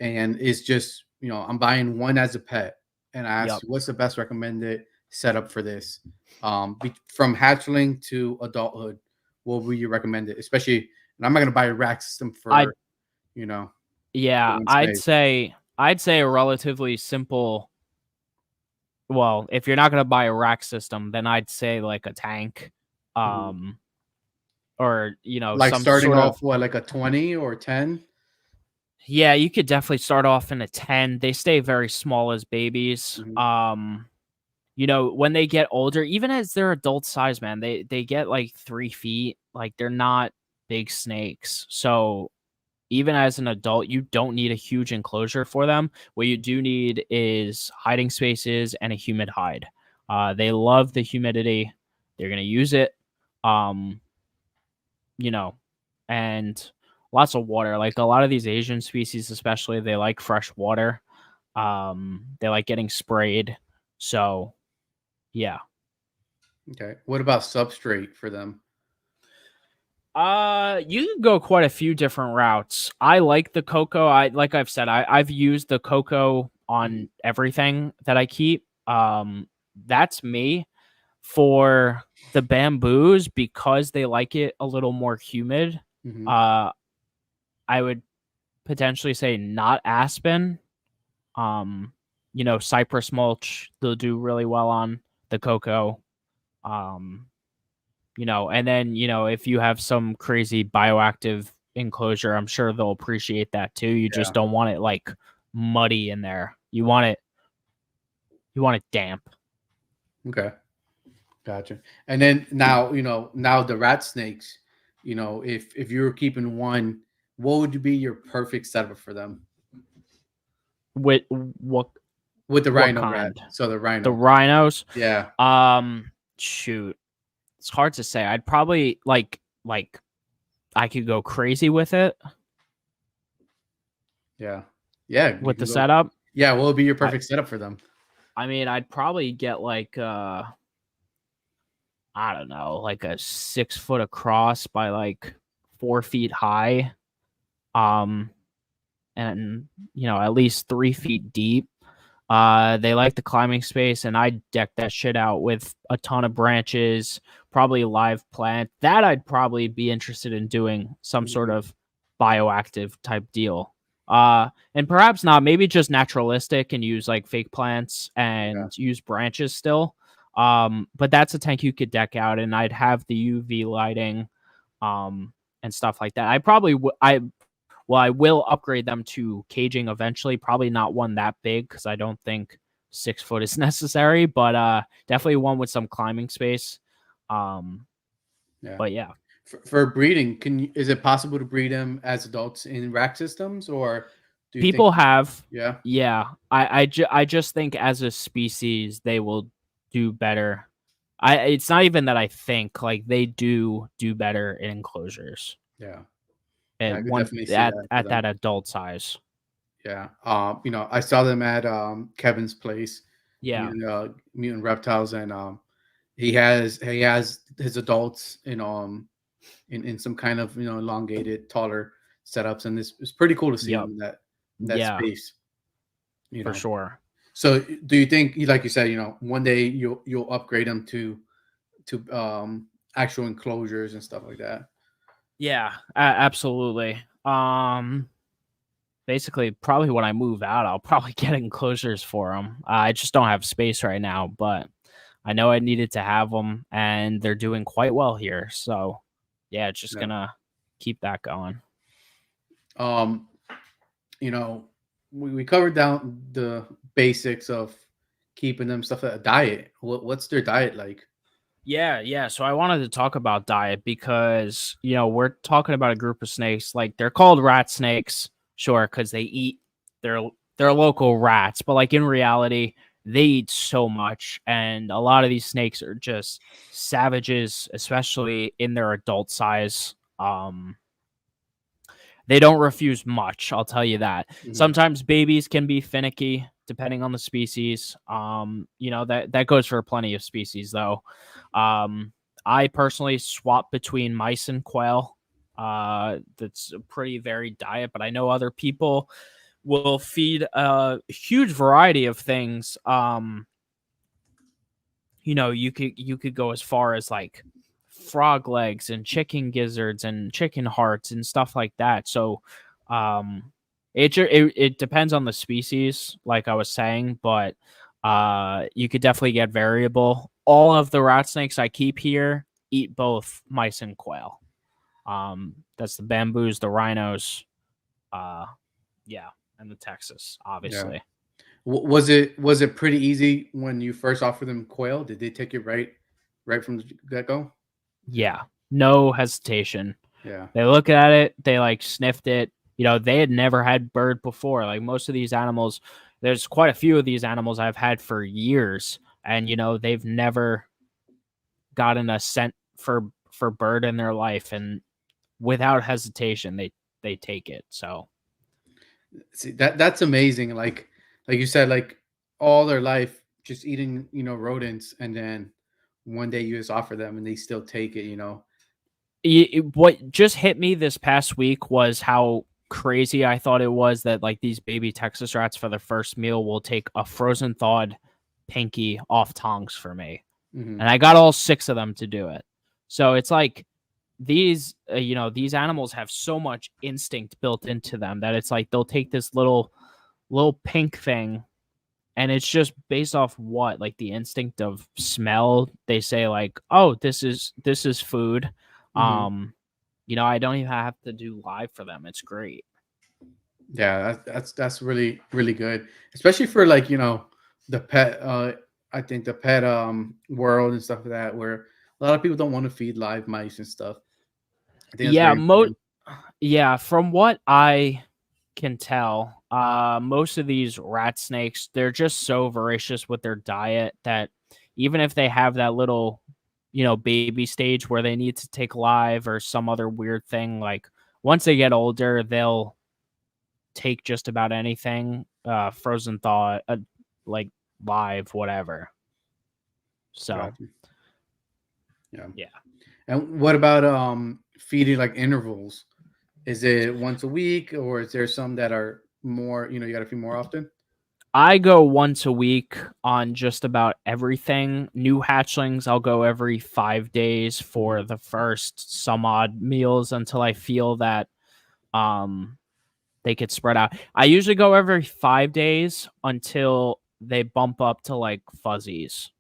and it's just, I'm buying one as a pet, and I ask Yep. you, what's the best recommended setup for this? From hatchling to adulthood, what would you recommend it? Especially, and I'm not gonna buy a rack system I for, you know, Yeah, one I'd space. say a relatively simple. Well, if you're not gonna buy a rack system, then I'd say like a tank, Mhm. um, or Like some starting sort of. off what, like a 20 or 10? Yeah, you could definitely start off in a 10. They stay very small as babies. Mhm. When they get older, even as they're adult size, man, they get like 3 feet. Like they're not big snakes. So even as an adult, you don't need a huge enclosure for them. What you do need is hiding spaces and a humid hide. They love the humidity. They're gonna use it. Um, you know, and lots of water. Like a lot of these Asian species, especially, they like fresh water. They like getting sprayed. So, yeah. Okay. What about substrate for them? You can go quite a few different routes. I like the COCO. Like I've said, I've used the COCO on everything that I keep. That's me. For the bamboos, because they like it a little more humid, Mm-hmm. I would potentially say not aspen. Cypress mulch, they'll do really well on the COCO. Um, and then, if you have some crazy bioactive enclosure, I'm sure they'll appreciate that too. You just Yeah. don't want it like muddy in there. You want it damp. Okay. Gotcha. And then now, now the rat snakes, if you were keeping one, what would be your perfect setup for them? With what With the what rhino rat. kind? So the The rhino. rhinos? Yeah. Shoot. It's hard to say. I'd probably like I could go crazy with it Yeah. Yeah. You with the can go. setup. Yeah. What would be your I perfect setup for them? I mean, I'd probably get like I don't know, like a 6 foot across by like 4 feet high. Um and at least 3 feet deep. They like the climbing space, and I deck that shit out with a ton of branches, probably live plant. That I'd probably be interested in doing some sort Mhm. of bioactive type deal. And perhaps not, maybe just naturalistic and use like fake plants Yeah. and use branches still. But that's a tank you could deck out, and I'd have the UV lighting, and stuff like that. I will upgrade them to caging eventually. Probably not one that big because I don't think 6 foot is necessary, but definitely one with some climbing space. Um, Yeah. but yeah, For breeding, is it possible to breed them as adults in rack systems, or do you think? people have, Yeah. yeah. I just think as a species they will do better. It's not even that I think, like, they do better in enclosures Yeah. Yeah. at I could one definitely see at that for at them. that adult size. Yeah. I saw them at Kevin's place, Yeah. mutant reptiles, and he has his adults in some kind of elongated, taller setups, and it's pretty cool to see Yep. them in that Yeah, space. You for know. sure. So, do you think, like you said, one day you'll upgrade them to actual enclosures and stuff like that? Yeah, absolutely. Basically, probably when I move out, I'll probably get enclosures for them. I just don't have space right now, but I know I needed to have them, and they're doing quite well here. So, yeah, just Yeah. gonna keep that going. Um, you know, we covered down the basics of keeping them stuff like a diet. What's their diet like? Yeah. So I wanted to talk about diet because we're talking about a group of snakes. Like, they're called rat snakes, sure, because they eat their local rats, but like in reality, they eat so much, and a lot of these snakes are just savages, especially in their adult size. They don't refuse much, I'll tell you that. Mhm. Sometimes babies can be finicky depending on the species. That goes for plenty of species though. I personally swap between mice and quail. That's a pretty varied diet, but I know other people will feed a huge variety of things. You could go as far as like frog legs and chicken gizzards and chicken hearts and stuff like that. So, it depends on the species, like I was saying, but you could definitely get variable. All of the rat snakes I keep here eat both mice and quail. That's the bamboos, the rhinos, uh, yeah, and the Texas, Yeah. obviously. Was it pretty easy when you first offered them quail? Did they take it right from the get go? Yeah, no hesitation. Yeah. They look at it, they like sniffed it. They had never had bird before. Like most of these animals, there's quite a few of these animals I've had for years, and they've never gotten a scent for bird in their life, and without hesitation, they take it. So See, that's amazing. Like you said, like all their life just eating rodents, and then one day you just offer them and they still take it, you know. What just hit me this past week was how crazy I thought it was that like these baby Texas rats for their first meal will take a frozen thawed pinky off tongs for me. Hmm. And I got all 6 of them to do it. So it's like these, these animals have so much instinct built into them that it's like they'll take this little pink thing, and it's just based off what, like the instinct of smell. They say like, oh, this is food. Hmm. I don't even have to do live for them. It's great. Yeah, that's really really good, especially for like, you know, the pet. I think the pet world and stuff like that, where a lot of people don't want to feed live mice and stuff. I think that's Yeah, very important. from what I can tell, most of these rat snakes, they're just so voracious with their diet that even if they have that little, baby stage where they need to take live or some other weird thing, like once they get older, they'll take just about anything, frozen thaw, like live, whatever. So, Gotcha. Yeah. yeah. And what about feeding like intervals? Is it once a week, or is there some that are more, you know, you got to feed more often? I go once a week on just about everything. New hatchlings, I'll go every 5 days for Mhm. the first some odd meals until I feel that um they could spread out. I usually go every 5 days until they bump up to like fuzzies.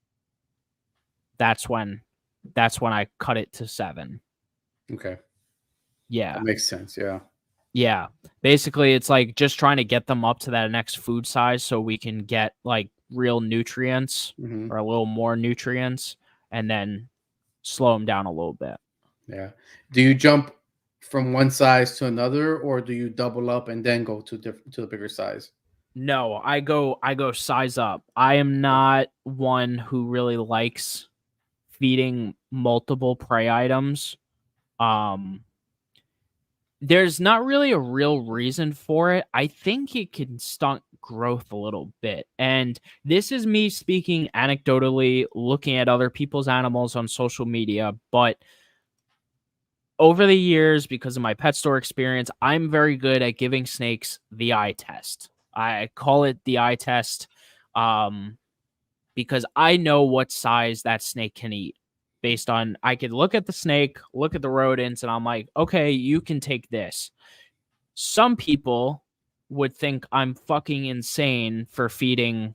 That's when I cut it to 7. Okay, that Yeah. makes sense. Yeah. Yeah. Basically, it's like just trying to get them up to that next food size so we can get like real nutrients Hmm. or a little more nutrients, and then slow them down a little bit. Yeah. Do you jump from one size to another, or do you double up and then go to to the bigger size? No, I go size up. I am not one who really likes feeding multiple prey items. Um There's not really a real reason for it. I think it can stunt growth a little bit. And this is me speaking anecdotally, looking at other people's animals on social media. But over the years, because of my pet store experience, I'm very good at giving snakes the eye test. I call it the eye test, um, because I know what size that snake can eat. Based on, I could look at the snake, look at the rodents, and I'm like, okay, you can take this. Some people would think I'm fucking insane for feeding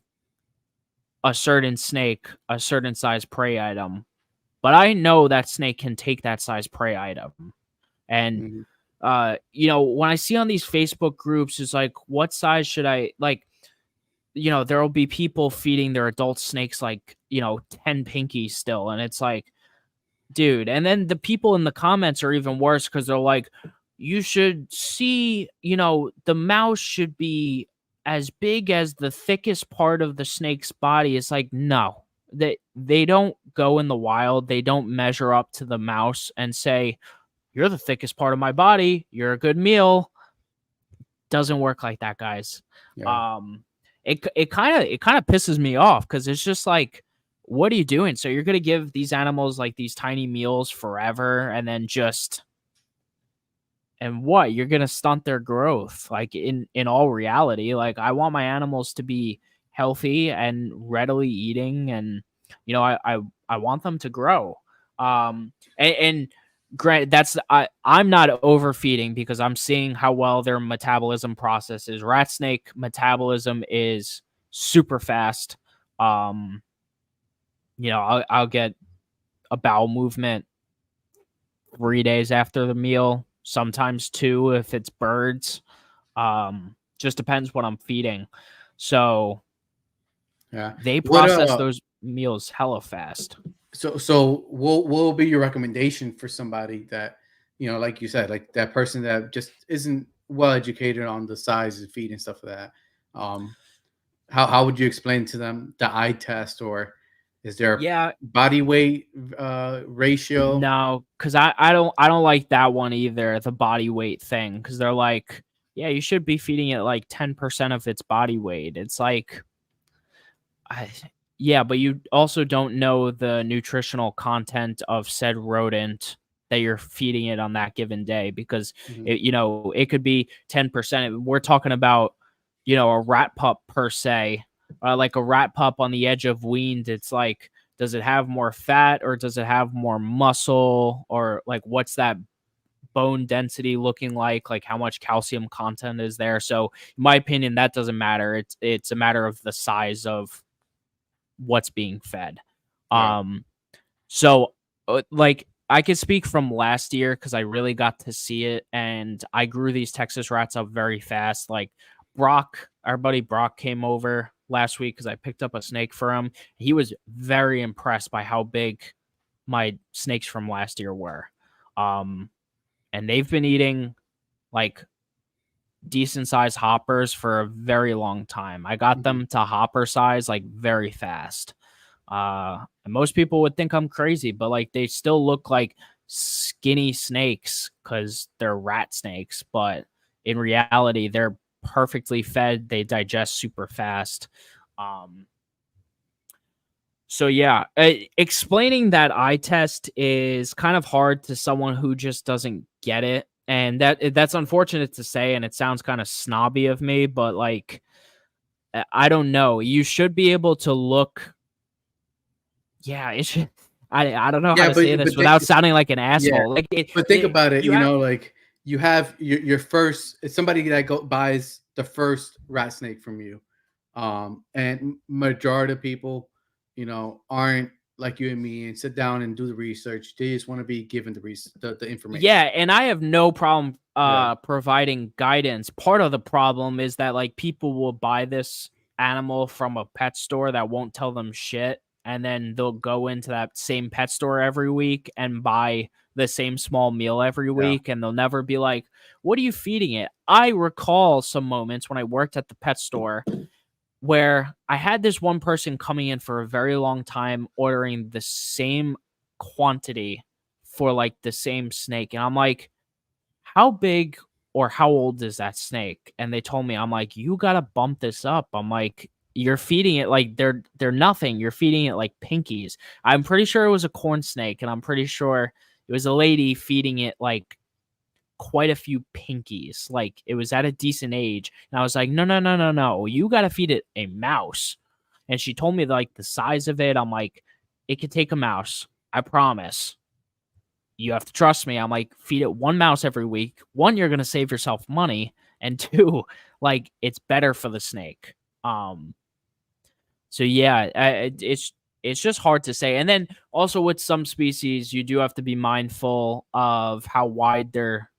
a certain snake a certain size prey item, but I know that snake can take that size prey item. And Hmm. when I see on these Facebook groups, it's like, what size should I like? There will be people feeding their adult snakes like 10 pinkies still, and it's like, dude. And then the people in the comments are even worse because they're like, you should see, the mouse should be as big as the thickest part of the snake's body. It's like, no, they don't go in the wild. They don't measure up to the mouse and say, you're the thickest part of my body. You're a good meal. Doesn't work like that, guys. Yeah. Um, it kind of pisses me off because it's just like, what are you doing? So you're gonna give these animals like these tiny meals forever, and then what? You're gonna stunt their growth. Like in all reality, like I want my animals to be healthy and readily eating, and I want them to grow. And granted, I'm not overfeeding because I'm seeing how well their metabolism process is. Rat snake metabolism is super fast. Um, I'll get a bowel movement 3 days after the meal, sometimes 2 if it's birds. Just depends what I'm feeding. So Yeah. they What process those meals hella fast. so what will be your recommendation for somebody that, you know, like you said, like that person that just isn't well educated on the size and feed and stuff like that? Um, how would you explain to them the eye test, or is there a Yeah, body weight ratio? no, because I don't like that one either, the body weight thing, because they're like, yeah, you should be feeding it like 10% of its body weight. It's like, I, Yeah, but you also don't know the nutritional content of said rodent that you're feeding it on that given day, because Mhm. it could be 10%. We're talking about, a rat pup per se, like a rat pup on the edge of weaned. It's like, does it have more fat or does it have more muscle, or like what's that bone density looking like how much calcium content is there? So in my opinion, that doesn't matter. It's a matter of the size of what's being fed. Right. So like I could speak from last year because I really got to see it, and I grew these Texas rats up very fast. Like Brock, our buddy Brock came over last week because I picked up a snake for him. He was very impressed by how big my snakes from last year were. And they've been eating like decent sized hoppers for a very long time. I got Mhm. them to hopper size like very fast. And most people would think I'm crazy, but like they still look like skinny snakes because they're rat snakes. But in reality, they're perfectly fed. They digest super fast. So yeah, explaining that eye test is kind of hard to someone who just doesn't get it, and that's unfortunate to say, and it sounds kind of snobby of me, but like I don't know. You should be able to look. Yeah, it should. I don't know how Yeah, to say but this think, without sounding like an yeah, asshole. Like but think about it. you have. Like you have your first, it's somebody that buys the first rat snake from you, and majority of people, aren't like you and me and sit down and do the research. They just want to be given the information. Yeah, and I have no problem Yeah. providing guidance. Part of the problem is that like people will buy this animal from a pet store that won't tell them shit, and then they'll go into that same pet store every week and buy the same small meal every Yeah. week, and they'll never be like, "What are you feeding it?" I recall some moments when I worked at the pet store where I had this one person coming in for a very long time ordering the same quantity for like the same snake. And I'm like, how big or how old is that snake? And they told me, I'm like, you gotta bump this up. I'm like, you're feeding it like they're nothing. You're feeding it like pinkies. I'm pretty sure it was a corn snake, and I'm pretty sure it was a lady feeding it like quite a few pinkies. Like it was at a decent age. And I was like, no, no, no, no, no. You got to feed it a mouse. And she told me like the size of it. I'm like, it could take a mouse. I promise. You have to trust me. I'm like, feed it one mouse every week. One, you're going to save yourself money. And two, like it's better for the snake. So yeah, it's just hard to say. And then also with some species, you do have to be mindful of how wide their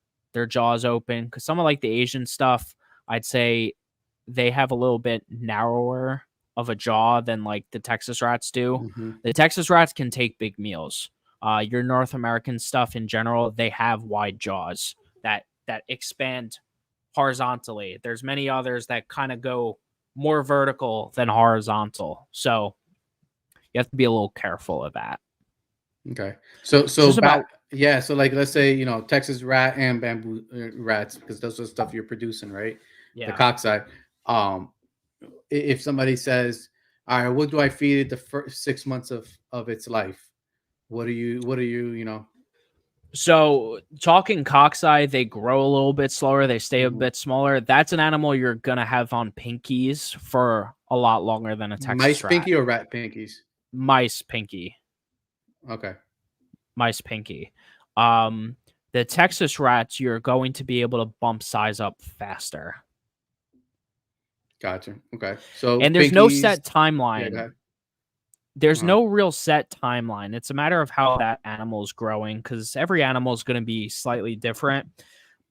jaws open, because some of like the Asian stuff, I'd say they have a little bit narrower of a jaw than like the Texas rats do. Hmm. The Texas rats can take big meals. Your North American stuff in general, they have wide jaws that expand horizontally. There's many others that kind of go more vertical than horizontal. So you have to be a little careful of that. Okay. It's just about Yeah. So like, let's say, Texas rat and bamboo rats, because those are the stuff you're producing, right? The yeah. cockside. Um, if somebody says, all right, what do I feed it the first 6 months of its life? What do you? So talking cockeye, they grow a little bit slower. They stay a Mhm. bit smaller. That's an animal you're gonna have on pinkies for a lot longer than a Texas Mice rat. pinky or rat pinkies? Mice pinky. Okay. Mice pinky. The Texas rats, you're going to be able to bump size up faster. Gotcha. Okay. So And there's no pinkies. set Yeah, go timeline. ahead. There's Uh-huh. no real set timeline. It's a matter of how that animal is growing, because every animal is going to be slightly different.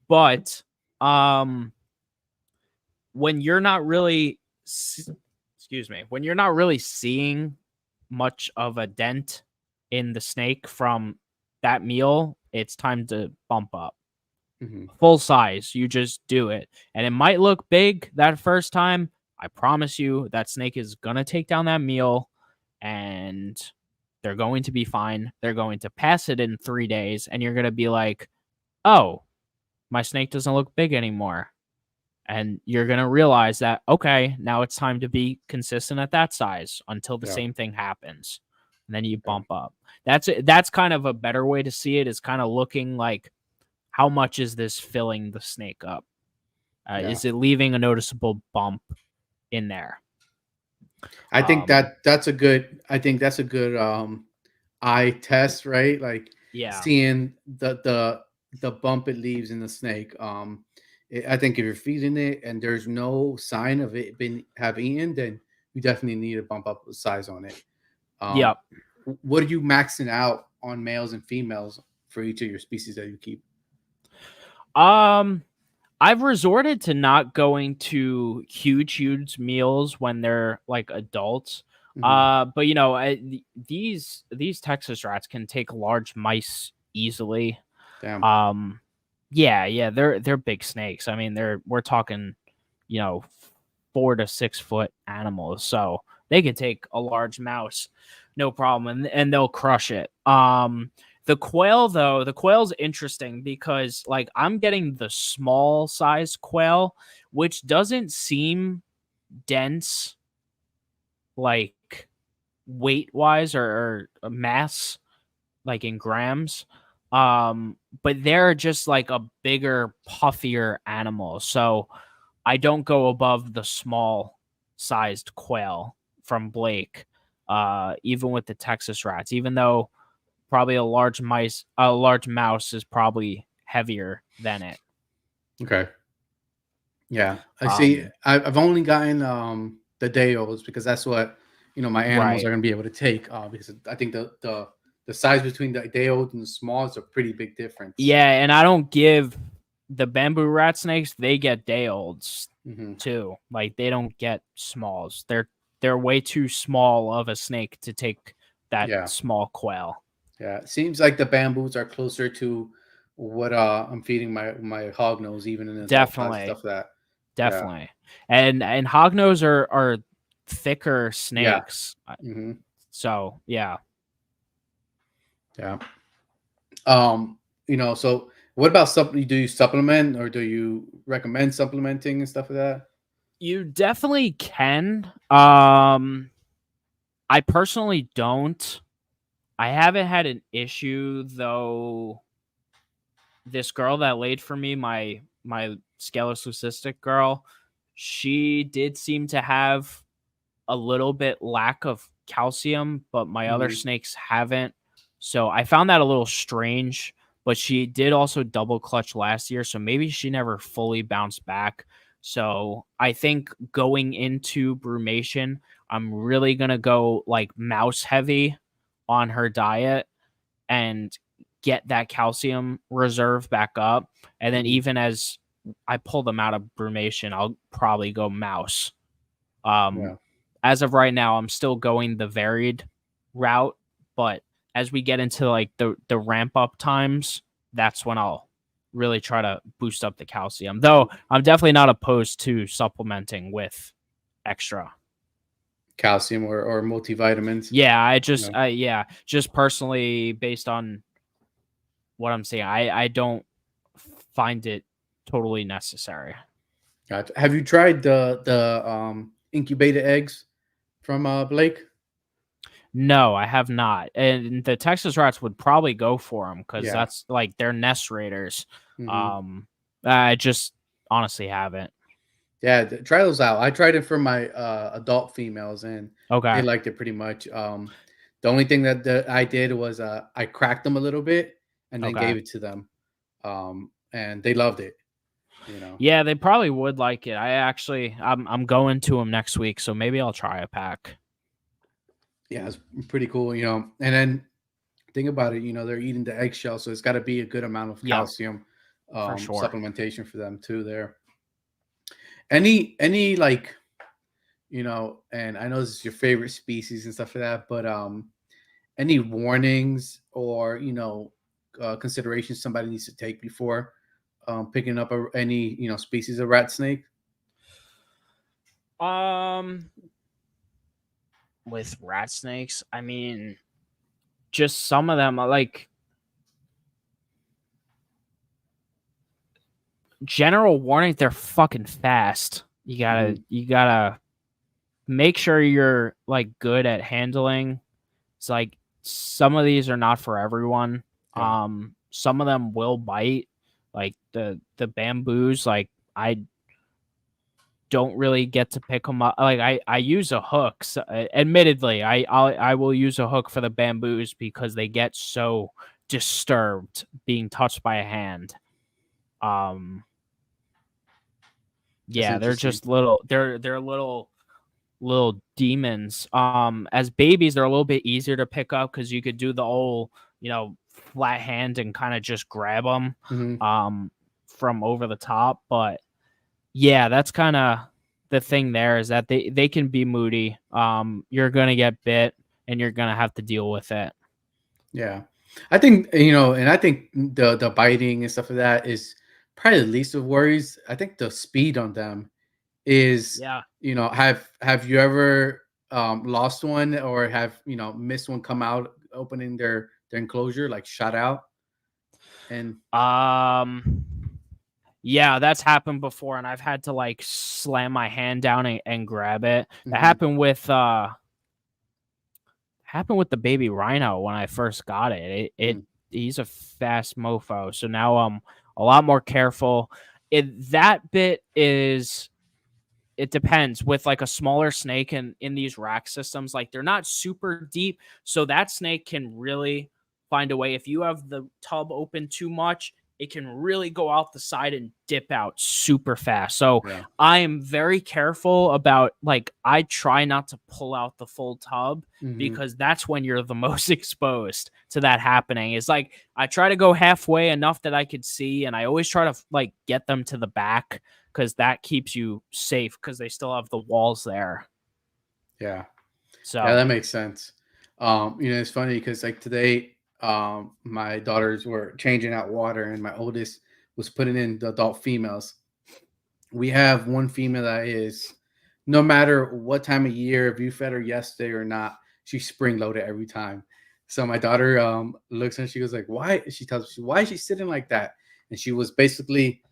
But when you're not really, excuse me, when you're not really seeing much of a dent in the snake from that meal, it's time to bump up. Hmm. Full size. You just do it. And it might look big that first time. I promise you that snake is going to take down that meal, and they're going to be fine. They're going to pass it in 3 days, and you're going to be like, oh, my snake doesn't look big anymore. And you're going to realize that, okay, now it's time to be consistent at that size until the Yeah. same thing happens. And then you bump up. That's kind of a better way to see it, is kind of looking like, how much is this filling the snake up? Is it leaving a noticeable bump in there? I think that's a good eye test, right? Like Yeah. seeing the bump it leaves in the snake. I think if you're feeding it and there's no sign of it have eaten, then you definitely need to bump up the size on it. Yep. What are you maxing out on males and females for each of your species that you keep? I've resorted to not going to huge meals when they're like adults. But you know, these Texas rats can take large mice easily. Damn. Yeah, they're big snakes. I mean, we're talking, you know, 4 to 6 foot animals, so they could take a large mouse, no problem, and they'll crush it. The quail, though, the quail's interesting because, like, I'm getting the small size quail, which doesn't seem dense, like weight wise or mass, like in grams. But they're just like a bigger, puffier animal. So I don't go above the small sized quail from Blake, even with the Texas rats, even though probably a large mouse is probably heavier than it. Okay. Yeah, I see. I've only gotten the day-olds because that's what my animals are going to be able to take. Because I think the size between the day-old and the small is a pretty big difference. Yeah, and I don't give the bamboo rat snakes. They get day-olds too. Like, they don't get smalls. They're way too small of a snake to take that small quail. Yeah, it seems like the bamboos are closer to what I'm feeding my hognose, even in the definitely stuff that. Definitely. Yeah. And hognose are thicker snakes. Yeah. So yeah. Yeah. So what about do you supplement, or do you recommend supplementing and stuff like that? You definitely can. I personally don't. I haven't had an issue though. This girl that laid for me, my scleroscystic girl, she did seem to have a little bit lack of calcium, but my other snakes haven't. So I found that a little strange, but she did also double clutch last year. So maybe she never fully bounced back. So I think going into brumation, I'm really going to go like mouse heavy on her diet and get that calcium reserve back up. And then even as I pull them out of brumation, I'll probably go mouse. As of right now, I'm still going the varied route, but as we get into like the ramp up times, that's when I'll really try to boost up the calcium. Though I'm definitely not opposed to supplementing with extra calcium or multivitamins. Yeah, just personally, based on what I'm saying, I don't find it totally necessary. Gotcha. Have you tried the incubated eggs from Blake? No, I have not. And the Texas rats would probably go for them because that's like they're nest raiders. I just honestly haven't. Yeah, try those out. I tried it for my adult females, and they liked it pretty much. The only thing that I did was I cracked them a little bit and then gave it to them, and they loved it. Yeah, they probably would like it. I'm going to them next week, so maybe I'll try a pack. Yeah, it's pretty cool, And then think about it, they're eating the eggshell, so it's got to be a good amount of calcium supplementation for them too. There. Any like, and I know this is your favorite species and stuff like that, but any warnings or considerations somebody needs to take before picking up any species of rat snake? With rat snakes, I mean, just some of them are like general warning, they're fucking fast. You gotta make sure you're like good at handling. It's like some of these are not for everyone. Yeah. Some of them will bite, like the bamboos. Like I don't really get to pick them up. Like I use a hook. So, admittedly, I will use a hook for the bamboos because they get so disturbed being touched by a hand. That's Yeah, they're interesting. just little. They're little demons. As babies, they're a little bit easier to pick up because you could do the old, flat hand and kind of just grab them, Hmm. from over the top. But yeah, that's kind of the thing there is that they can be moody. You're gonna get bit and you're gonna have to deal with it. Yeah, I think and I think the biting and stuff like that is probably the least of worries. I think the speed on them is, Yeah. have you ever lost one, or have missed one come out opening their enclosure, like shot out? And Yeah, that's happened before, and I've had to like slam my hand down and grab it. That Mhm. happened with the baby rhino when I first got it. Mm. He's a fast mofo, so now I'm a lot more careful. That bit is, it depends with like a smaller snake in these rack systems, like they're not super deep, so that snake can really find a way. If you have the tub open too much, it can really go out the side and dip out super fast. So Yeah. I am very careful about, like, I try not to pull out the full tub Hmm. because that's when you're the most exposed to that happening. It's like I try to go halfway enough that I could see, and I always try to like get them to the back because that keeps you safe because they still have the walls there. Yeah. Yeah, So that makes sense. It's funny because like today, my daughters were changing out water, and my oldest was putting in the adult females. We have one female that is, no matter what time of year, if you fed her yesterday or not, she's spring loaded every time. So my daughter looks and she goes like, "Why?" She tells me, "Why is she sitting like that?" And she was basically,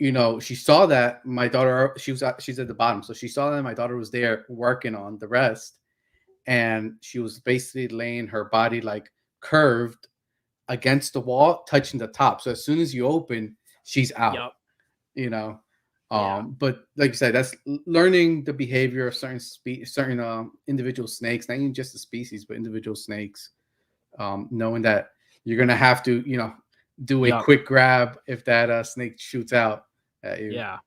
she saw that my daughter, she's at the bottom, so she saw that my daughter was there working on the rest, and she was basically laying her body like curved against the wall, touching the top. So as soon as you open, she's out. yep, You know, yeah, but like you said, that's learning the behavior of certain individual snakes, not even just the species, but individual snakes. Knowing that you're gonna have to, do a yep, quick grab if that snake shoots out at you. yeah.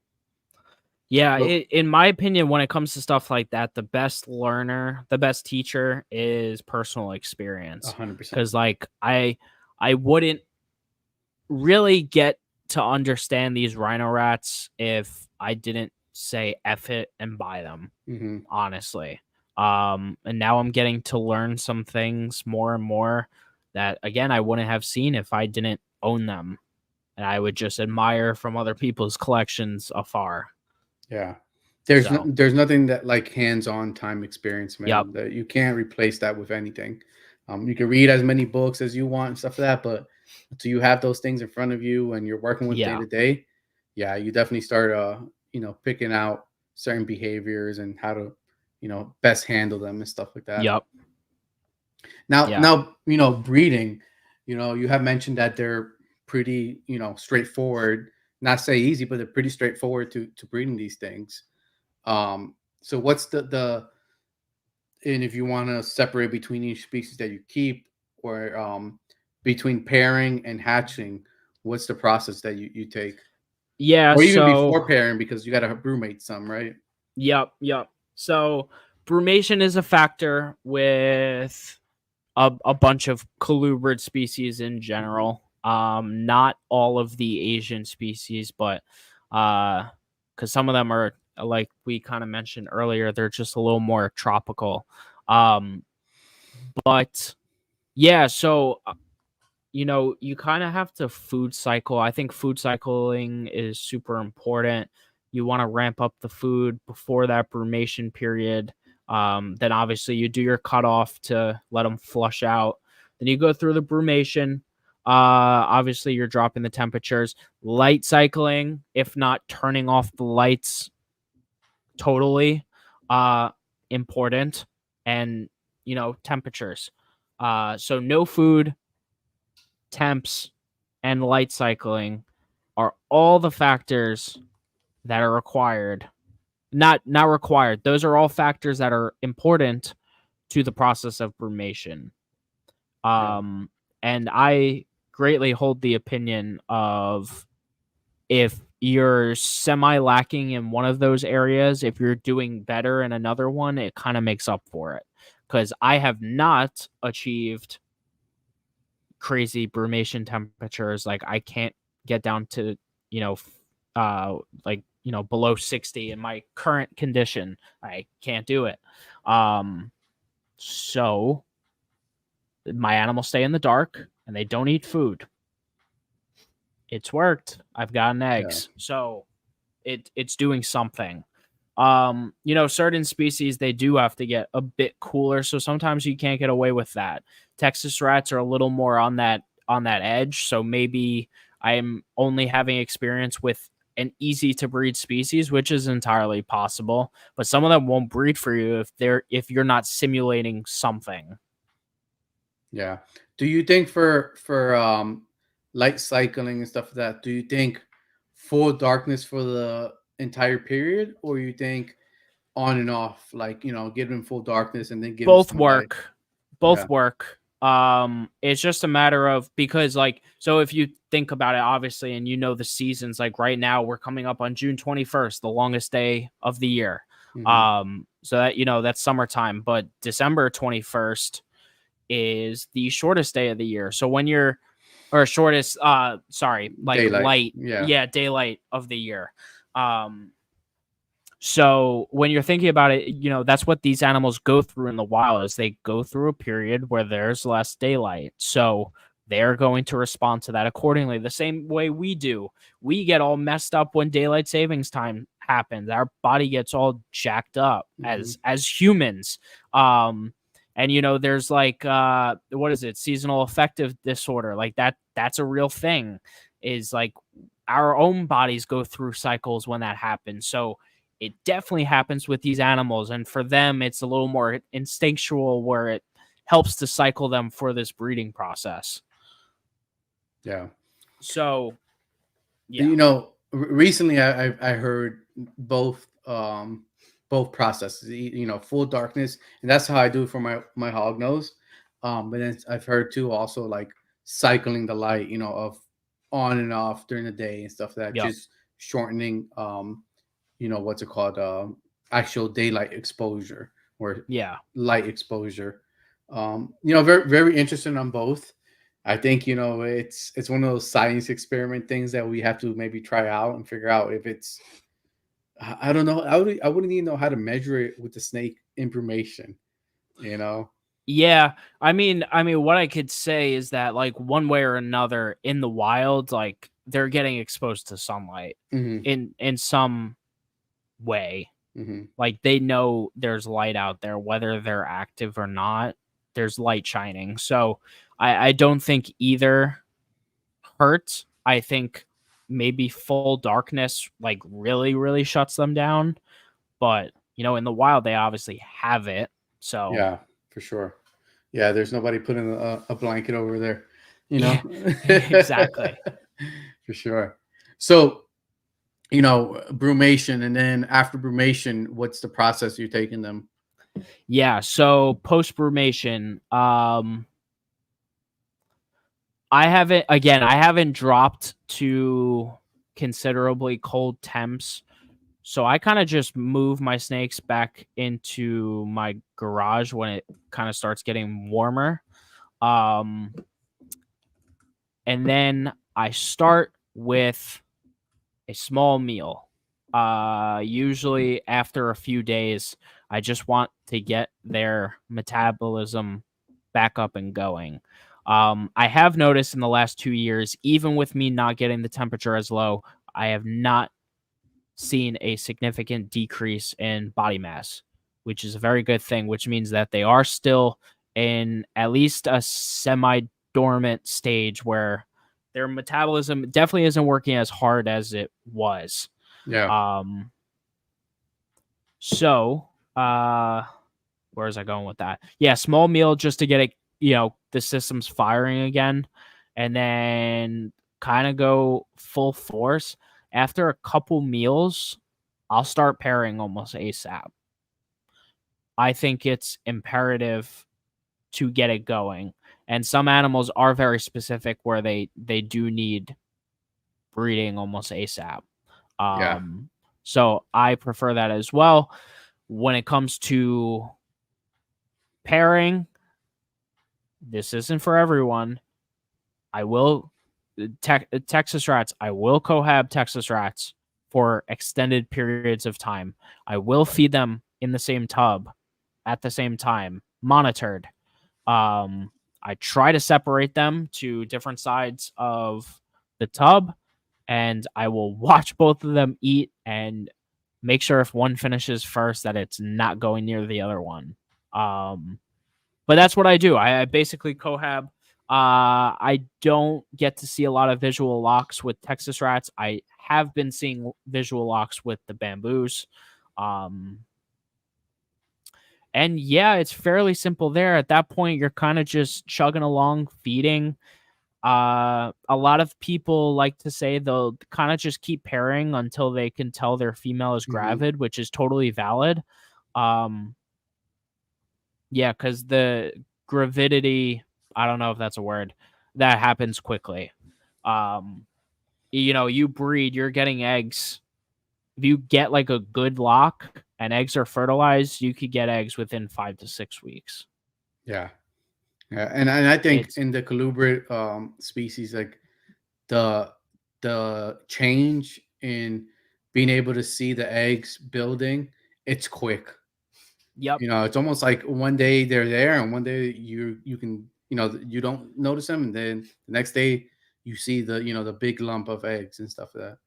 Yeah, But in my opinion, when it comes to stuff like that, the best learner, the best teacher is personal experience. 100%. Because like I wouldn't really get to understand these rhino rats if I didn't say F it and buy them, Hmm. honestly. And now I'm getting to learn some things more and more that again I wouldn't have seen if I didn't own them. And I would just admire from other people's collections afar. Yeah. So There's nothing that like hands-on time experience, yep. man. That you can't replace that with anything. You can read as many books as you want and stuff like that, but until you have those things in front of you and you're working with day Yeah. to day, yeah, you definitely start picking out certain behaviors and how to, best handle them and stuff like that. Yep. Now, Yeah. now, breeding, you have mentioned that they're pretty, straightforward. Not say easy, but they're pretty straightforward to breeding these things. So what's the and if you want to separate between each species that you keep, or between pairing and hatching, what's the process that you take? Yeah. Or even So before pairing, because you got to brewmate some, right? yep. Yep. So brumation is a factor with a bunch of colubrid species in Hmm. general. Not all of the Asian species, but because some of them are like we kind of mentioned earlier, they're just a little more tropical. Um, but yeah, so you kind of have to food cycle. I think food cycling is super important. You want to ramp up the food before that brumation period. Then obviously you do your cutoff to let them flush out. Then you go through the brumation. Obviously, you're dropping the temperatures. Light cycling, if not turning off the lights totally, important. And, temperatures. So no food, temps, and light cycling are all the factors that are required. Not required. Those are all factors that are important to the process of brumation. Yeah. And I greatly hold the opinion of, if you're semi lacking in one of those areas, if you're doing better in another one, it kind of makes up for it. Because I have not achieved crazy brumation temperatures. Like, I can't get down to, below 60 in my current condition. I can't do it. So my animals stay in the dark and they don't eat food. It's worked. I've gotten eggs. Yeah. So it's doing something. Certain species, they do have to get a bit cooler, so sometimes you can't get away with that. Texas rats are a little more on that edge, so maybe I'm only having experience with an easy to breed species, which is entirely possible, but some of them won't breed for you if you're not simulating something. Yeah. Do you think for light cycling and stuff like that, do you think full darkness for the entire period, or you think on and off, like, give them full darkness and then give them Both some light? work. Yeah. Both work. It's just a matter of, because, like, so if you think about it, obviously, and the seasons, like right now we're coming up on June 21st, the longest day of the year. Mhm. So that, that's summertime, but December 21st is the shortest day of the year. So when you're, or shortest, sorry, like Daylight. light, Yeah. daylight of the year. So when you're thinking about it, that's what these animals go through in the wild, is they go through a period where there's less daylight. So they're going to respond to that accordingly, the same way we do. We get all messed up when daylight savings time happens. Our body gets all jacked up Mhm. as humans. And there's like what is it? Seasonal affective disorder. Like that's a real thing. Is like our own bodies go through cycles when that happens. So it definitely happens with these animals, and for them it's a little more instinctual, where it helps to cycle them for this breeding process. Yeah. So yeah. Recently I heard both processes, full darkness, and that's how I do for my hog nose. But then I've heard too, also, like, cycling the light, of on and off during the day and stuff, that Yep. just shortening what's it called, actual daylight exposure, or Yeah. light exposure. Very, very interesting on both. I think, it's one of those science experiment things that we have to maybe try out and figure out if it's, I don't know. I wouldn't even know how to measure it with the snake information, you know? Yeah. I mean what I could say is that, like, one way or another in the wild, like, they're getting exposed to sunlight Hmm. in some way. Hmm. Like, they know there's light out there, whether they're active or not. There's light shining. So I don't think either hurt. I think maybe full darkness, like, really, really shuts them down. But, in the wild, they obviously have it. So Yeah, for sure. Yeah, there's nobody putting a blanket over there, you know? yeah, exactly. For sure. So, brumation, and then after brumation, what's the process you're taking them? Yeah. So post brumation, I haven't dropped to considerably cold temps. So I kind of just move my snakes back into my garage when it kind of starts getting warmer. Um, and then I start with a small meal. Usually after a few days, I just want to get their metabolism back up and going. I have noticed in the last 2 years, even with me not getting the temperature as low, I have not seen a significant decrease in body mass, which is a very good thing, which means that they are still in at least a semi dormant stage where their metabolism definitely isn't working as hard as it was. Yeah. So where is I going with that? Yeah, small meal just to get it, the system's firing again, and then kind of go full force. After a couple meals, I'll start pairing almost ASAP. I think it's imperative to get it going. And some animals are very specific where they do need breeding almost ASAP. Yeah. So I prefer that as well. When it comes to pairing, this isn't for everyone. I will Texas rats. I will cohab Texas rats for extended periods of time. I will feed them in the same tub at the same time, monitored. I try to separate them to different sides of the tub, and I will watch both of them eat and make sure if one finishes first that it's not going near the other one. But that's what I do. I basically cohab. I don't get to see a lot of visual locks with Texas rats. I have been seeing visual locks with the bamboos. And yeah, it's fairly simple there. At that point, you're kind of just chugging along, feeding. A lot of people like to say they'll kind of just keep pairing until they can tell their female is gravid, which is totally valid. Yeah, because the gravidity, I don't know if that's a word, that happens quickly. You breed, you're getting eggs. If you get like a good lock and eggs are fertilized, you could get eggs within 5 to 6 weeks. Yeah. Yeah, and I think in the colubrid species, like the change in being able to see the eggs building, it's quick. Yep. It's almost like one day they're there, and one day you can you don't notice them, and then the next day you see the big lump of eggs and stuff like that.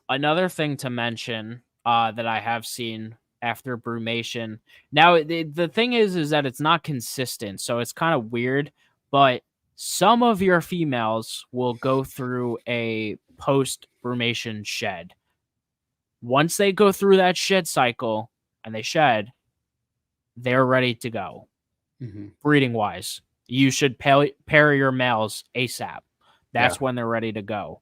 Another thing to mention that I have seen after brumation. Now, the thing is that it's not consistent, so it's kind of weird, but some of your females will go through a post-brumation shed. Once they go through that shed cycle and they shed, they're ready to go. Breeding-wise, you should pair your males ASAP. That's when they're ready to go.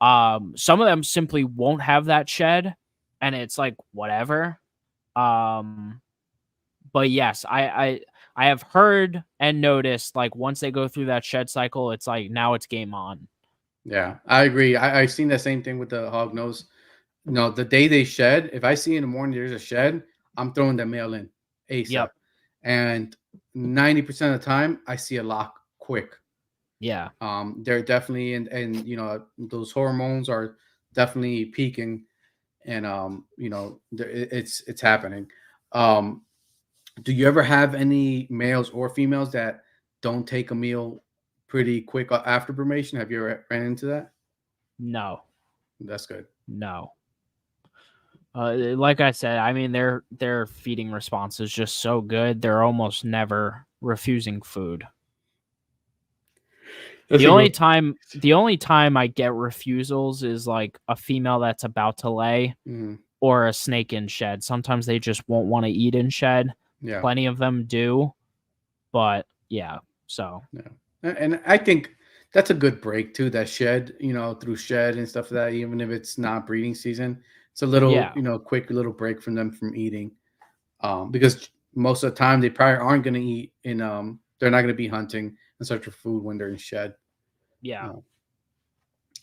Some of them simply won't have that shed, and it's like, whatever. But yes, I have heard and noticed, like, once they go through that shed cycle, it's like, now it's game on. Yeah, I agree. I've seen the same thing with the hog nose. The day they shed, if I see in the morning there's a shed, I'm throwing the male in ASAP. Yep. And 90% of the time, I see a lock quick. Yeah. They're definitely and those hormones are definitely peaking, and it's happening. Do you ever have any males or females that don't take a meal pretty quick after brumation? Have you ever ran into that? No. That's good. No. Like I said, I mean, their feeding response is just so good. They're almost never refusing food. The only time I get refusals is like a female that's about to lay or a snake in shed. Sometimes they just won't want to eat in shed. Yeah. Plenty of them do, but yeah. So yeah, and I think that's a good break too. That shed, through shed and stuff like that. Even if it's not breeding season, it's a little, quick little break from them from eating, because most of the time they probably aren't going to eat in. They're not going to be hunting and search for food when they're in shed. Yeah.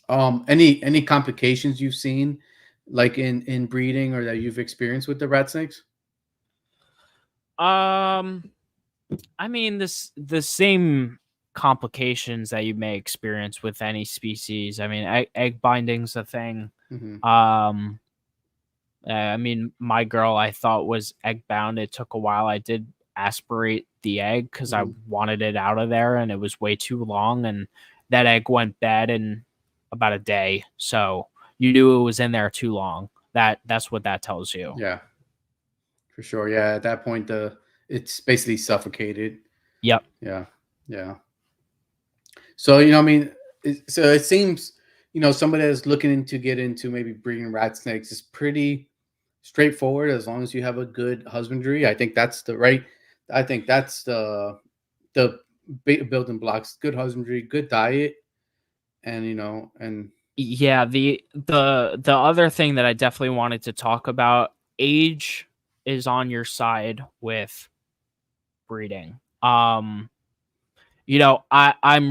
Any complications you've seen, like in breeding or that you've experienced with the rat snakes? I mean, the same complications that you may experience with any species. I mean, egg binding's a thing. I mean, my girl I thought was egg bound. It took a while. I did aspirate the egg because I wanted it out of there, and it was way too long, and that egg went bad in about a day. So you knew it was in there too long. That's what that tells you. Yeah, for sure. Yeah, at that point, it's basically suffocated. Yep. Yeah. So I mean, so it seems somebody that's looking into get into maybe breeding rat snakes is pretty straightforward as long as you have a good husbandry. I think that's the right. I think that's the building blocks: good husbandry, good diet, and and Yeah, the other thing that I definitely wanted to talk about, age is on your side with breeding. I'm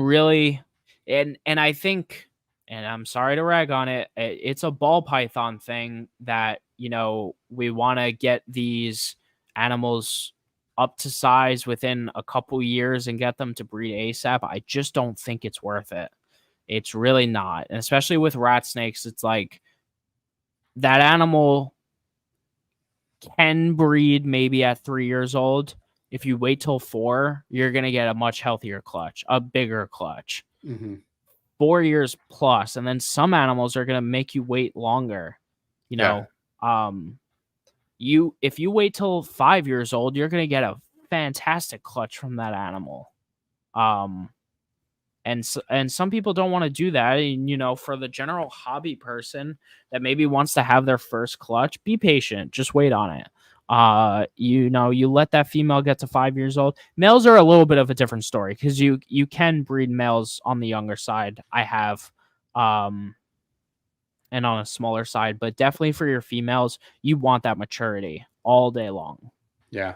really, and I think, and I'm sorry to rag on it, it's a ball python thing that, we want to get these animals up to size within a couple years and get them to breed ASAP. I just don't think it's worth it. It's really not. And especially with rat snakes, it's like that animal can breed maybe at 3 years old. If you wait till 4, you're going to get a much healthier clutch, a bigger clutch. mm-hmm. 4 years plus, and then some animals are going to make you wait longer. Yeah. If you wait till 5 years old, you're going to get a fantastic clutch from that animal. And some people don't want to do that. And, for the general hobby person that maybe wants to have their first clutch, be patient. Just wait on it. You let that female get to 5 years old. Males are a little bit of a different story because you can breed males on the younger side. I have, and on a smaller side, but definitely for your females, you want that maturity all day long. Yeah.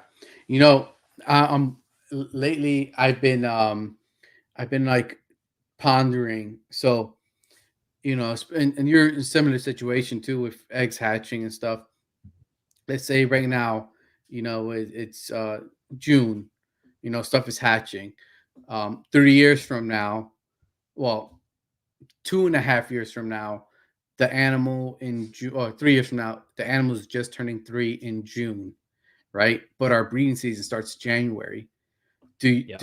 Lately I've been like pondering. So, and you're in a similar situation too with eggs hatching and stuff. Let's say right now, it's June, stuff is hatching. 3 years from now, well, 2.5 years from now, the animal in June, or 3 years from now, the animal is just turning 3 in June, right? But our breeding season starts January. Yeah.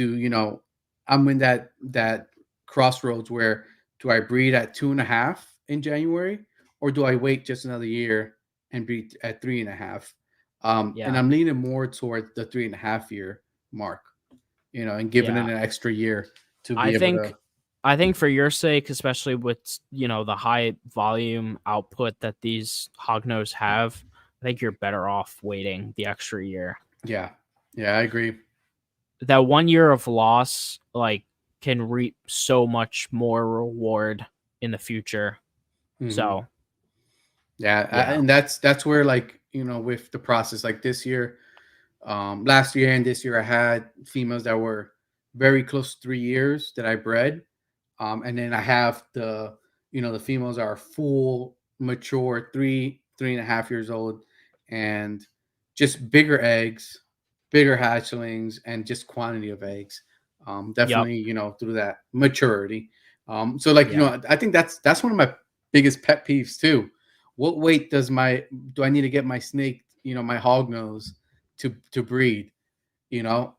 I'm in that crossroads where do I breed at 2.5 in January, or do I wait just another year and breed at 3.5? And Yeah. I'm leaning more toward the 3.5 year mark, and giving it Yeah. an extra year to be I able think to. I think for your sake, especially with the high volume output that these hognose have, I think you're better off waiting the extra year. Yeah, I agree. That 1 year of loss can reap so much more reward in the future. Mhm. So Yeah, yeah. and that's where with the process like this year, last year and this year I had females that were very close to 3 years that I bred. And then I have the females are full mature 3.5 years old, and just bigger eggs, bigger hatchlings, and just quantity of eggs. Definitely, through that maturity. So Yeah. I think that's one of my biggest pet peeves too. What weight do I need to get my snake, my hog nose to breed?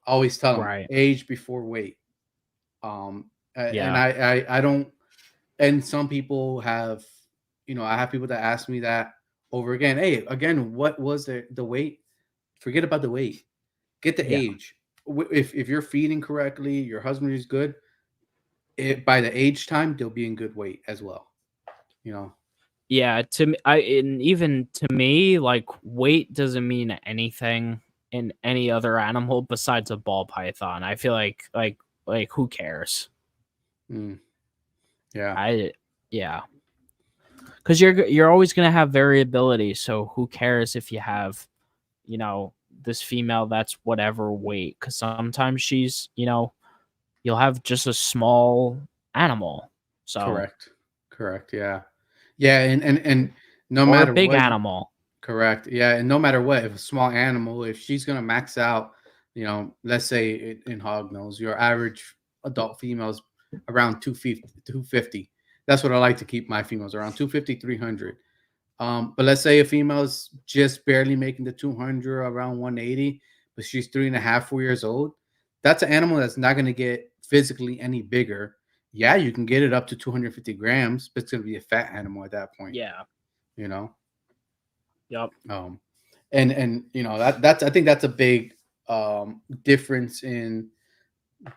Always tell them Right. age before weight. And Yeah. I don't. And some people have, I have people that ask me that over again. Hey, again, what was the weight? Forget about the weight. Get the Yeah. age. If you're feeding correctly, your husband is good. By the age time, they'll be in good weight as well. Yeah, to me, and even to me, weight doesn't mean anything in any other animal besides a ball python. I feel like who cares? Mm, yeah. Yeah, because you're always gonna have variability. So who cares if you have, this female that's whatever weight? Because sometimes you'll have just a small animal. So Correct. Correct. Yeah. Yeah. And no or a matter big what. animal. Correct. Yeah, and no matter what, if a small animal, if she's gonna max out, let's say in hognose, your average adult females around 250. That's what I like to keep my females around 250, 300. But let's say a female's just barely making the 200, around 180, but she's 3.5, 4 years old. That's an animal that's not gonna get physically any bigger. Yeah, you can get it up to 250 grams, but it's gonna be a fat animal at that point. Yeah. You know. Yep. And that's I think that's a big difference in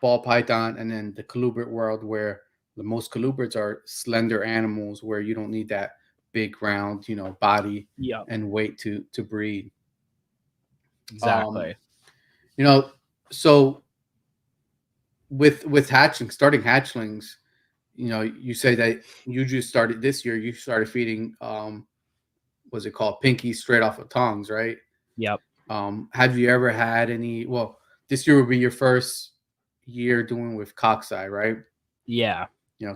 ball python, and then the colubrid world, where the most colubrids are slender animals, where you don't need that big round, body Yep. and weight to breed. Um, Exactly. So with starting hatchlings, you say that you just started this year. You started feeding, what's it called, pinky straight off of tongs, right? Yep. Have you ever had any? Well, this year will be your first year doing with cocci, right? Yeah.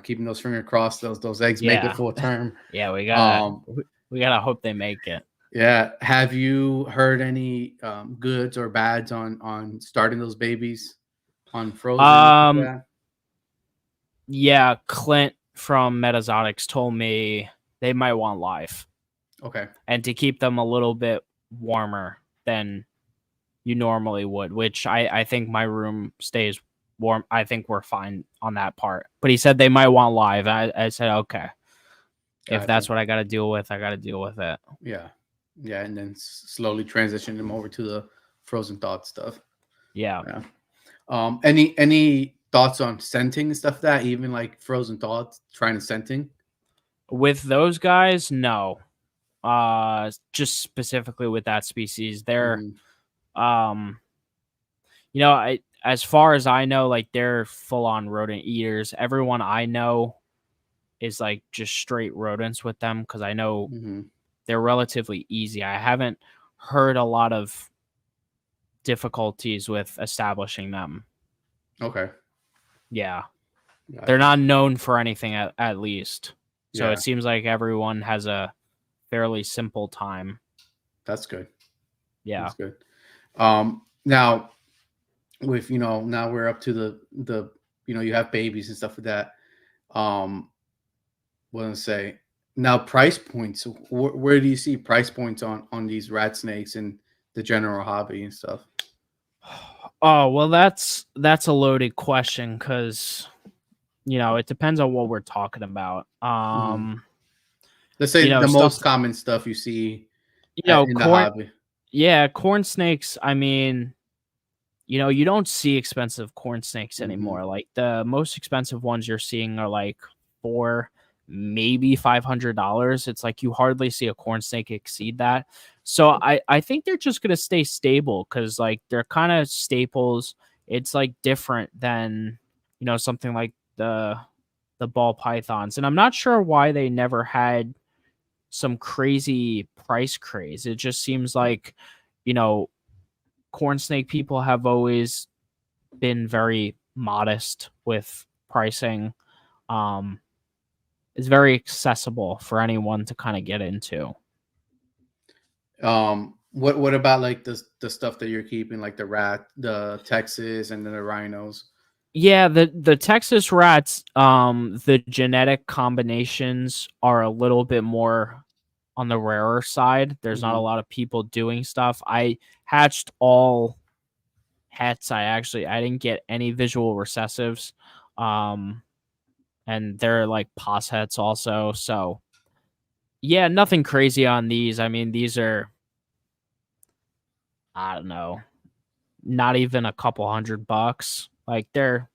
Keeping those fingers crossed, those eggs make it Yeah. full term. Yeah. We Um, gotta hope they make it. yeah. Have you heard any goods or bads on starting those babies on frozen and stuff like that? Yeah. Clint from Metazotics told me they might want live, Okay. and to keep them a little bit warmer than you normally would, which I think my room stays warm. I think we're fine on that part. But he said they might want live. I said, okay. If Gotcha. that's what I got to deal with, I got to deal with it. Yeah. Yeah. And then slowly transition them over to the frozen thawed stuff. Yeah. Any thoughts on scenting and stuff like that? Even like frozen thawed, trying to scenting? With those guys, no. Just specifically with that species, they're as far as I know, like they're full on rodent eaters. Everyone I know is like just straight rodents with them, because I know they're relatively easy. I haven't heard a lot of difficulties with establishing them. Okay. Yeah. Gotcha. They're not known for anything at least. So Yeah. it seems like everyone has a fairly simple time. That's good. Yeah. That's good. Now with, now we're up to the you have babies and stuff like that. What did I say? Now price points. Where do you see price points on these rat snakes and the general hobby and stuff? Oh, well, that's a loaded question, because it depends on what we're talking about. Let's say the stuff, most common stuff you see in the hobby. Yeah, corn snakes. I mean, you don't see expensive corn snakes anymore. Like the most expensive ones you're seeing are like $400, maybe $500. It's like you hardly see a corn snake exceed that. So I think they're just gonna stay stable, because like they're kind of staples. It's like different than something like the ball pythons, and I'm not sure why they never had some crazy price craze. It just seems like corn snake people have always been very modest with pricing. It's very accessible for anyone to kind of get into. What about like the stuff that you're keeping, like the Texas, and then the rhinos? Yeah, the Texas rats, the genetic combinations are a little bit more on the rarer side. There's not a lot of people doing stuff. I hatched all hets. I didn't get any visual recessives. And they're like pos hets also. So yeah, nothing crazy on these. I mean, these are, I don't know, not even a couple $100. Like they're,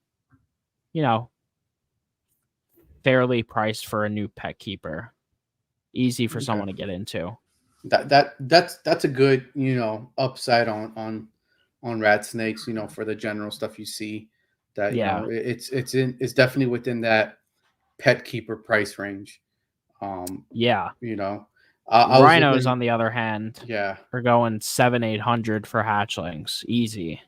fairly priced for a new pet keeper. Easy for someone to get into. That's a good, upside on rat snakes, for the general stuff you see, that it's definitely within that pet keeper price range. Rhinos, on the other hand, are going $700-800 for hatchlings, easy.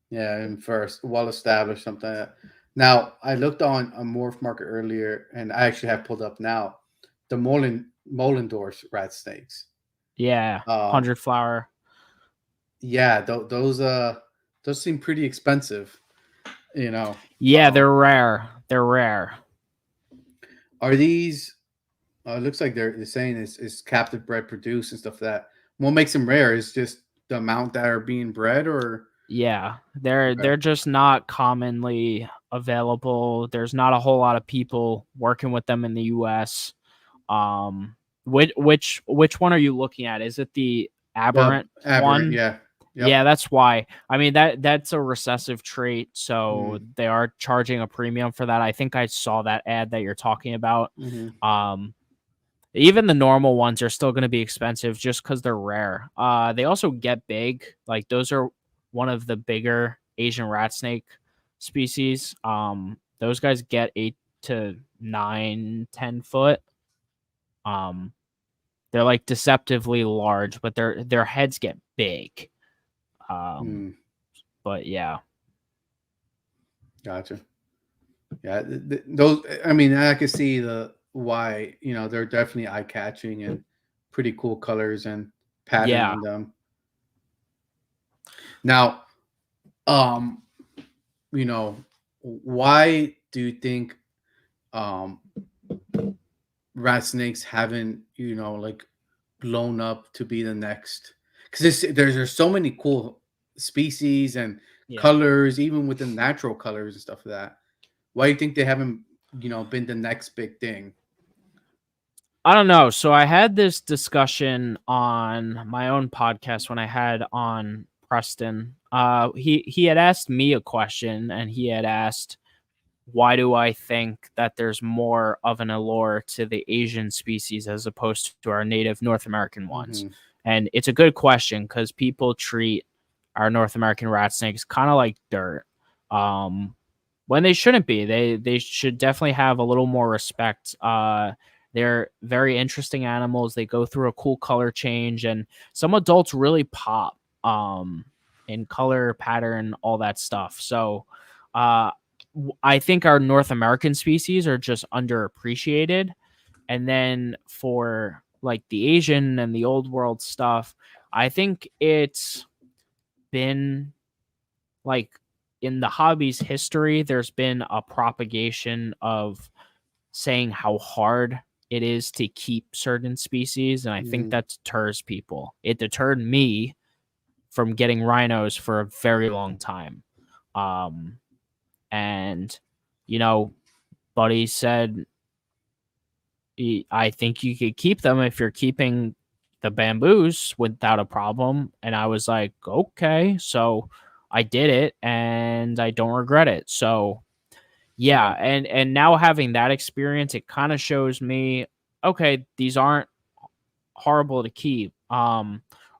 And first, well established, something like that. Now I looked on a MORPH market earlier, and I actually have pulled up now the Mollendorf's rat snakes. 100 flower. Those seem pretty expensive. They're rare. Are these? It looks like they're saying is captive bred produced and stuff like that. What makes them rare is just the amount that are being bred, or they're just not commonly available. There's not a whole lot of people working with them in the U.S. Which one are you looking at? Is it the aberrant one? Yeah. Yep. Yeah, that's why. I mean, that's a recessive trait, so Mm. they are charging a premium for that. I think I saw that ad that you're talking about. Hmm. Even the normal ones are still going to be expensive just because they're rare. They also get big. Like those are one of the bigger Asian rat snake species. Those guys get 8 to 9, 10 foot. Um, they're like deceptively large, but their heads get big. Mm. But yeah, Gotcha. Yeah, those. I mean, I can see the why. They're definitely eye catching and pretty cool colors and pattern yeah. on them. Now, um, why do you think um rat snakes haven't like blown up to be the next? Because there's so many cool species and Yeah. colors, even with the natural colors and stuff like that. Why do you think they haven't been the next big thing? I don't know. So I had this discussion on my own podcast when I had on Preston. He had asked me a question, and he had asked, why do I think that there's more of an allure to the Asian species as opposed to our native North American ones? Hmm. And it's a good question because people treat our North American rat snakes kind of like dirt. When they shouldn't be. They should definitely have a little more respect. They're very interesting animals. They go through a cool color change, and some adults really pop in color, pattern, all that stuff. So I think our North American species are just underappreciated. And then for like the Asian and the old world stuff, I think it's been like in the hobby's history, there's been a propagation of saying how hard it is to keep certain species. And I think Hmm. that deters people. It deterred me from getting rhinos for a very long time. Um, and, you know, Buddy said, I think you could keep them if you're keeping the bamboos without a problem. And I was like, okay. So I did it and I don't regret it. So yeah, and now having that experience, it kind of shows me, okay, these aren't horrible to keep.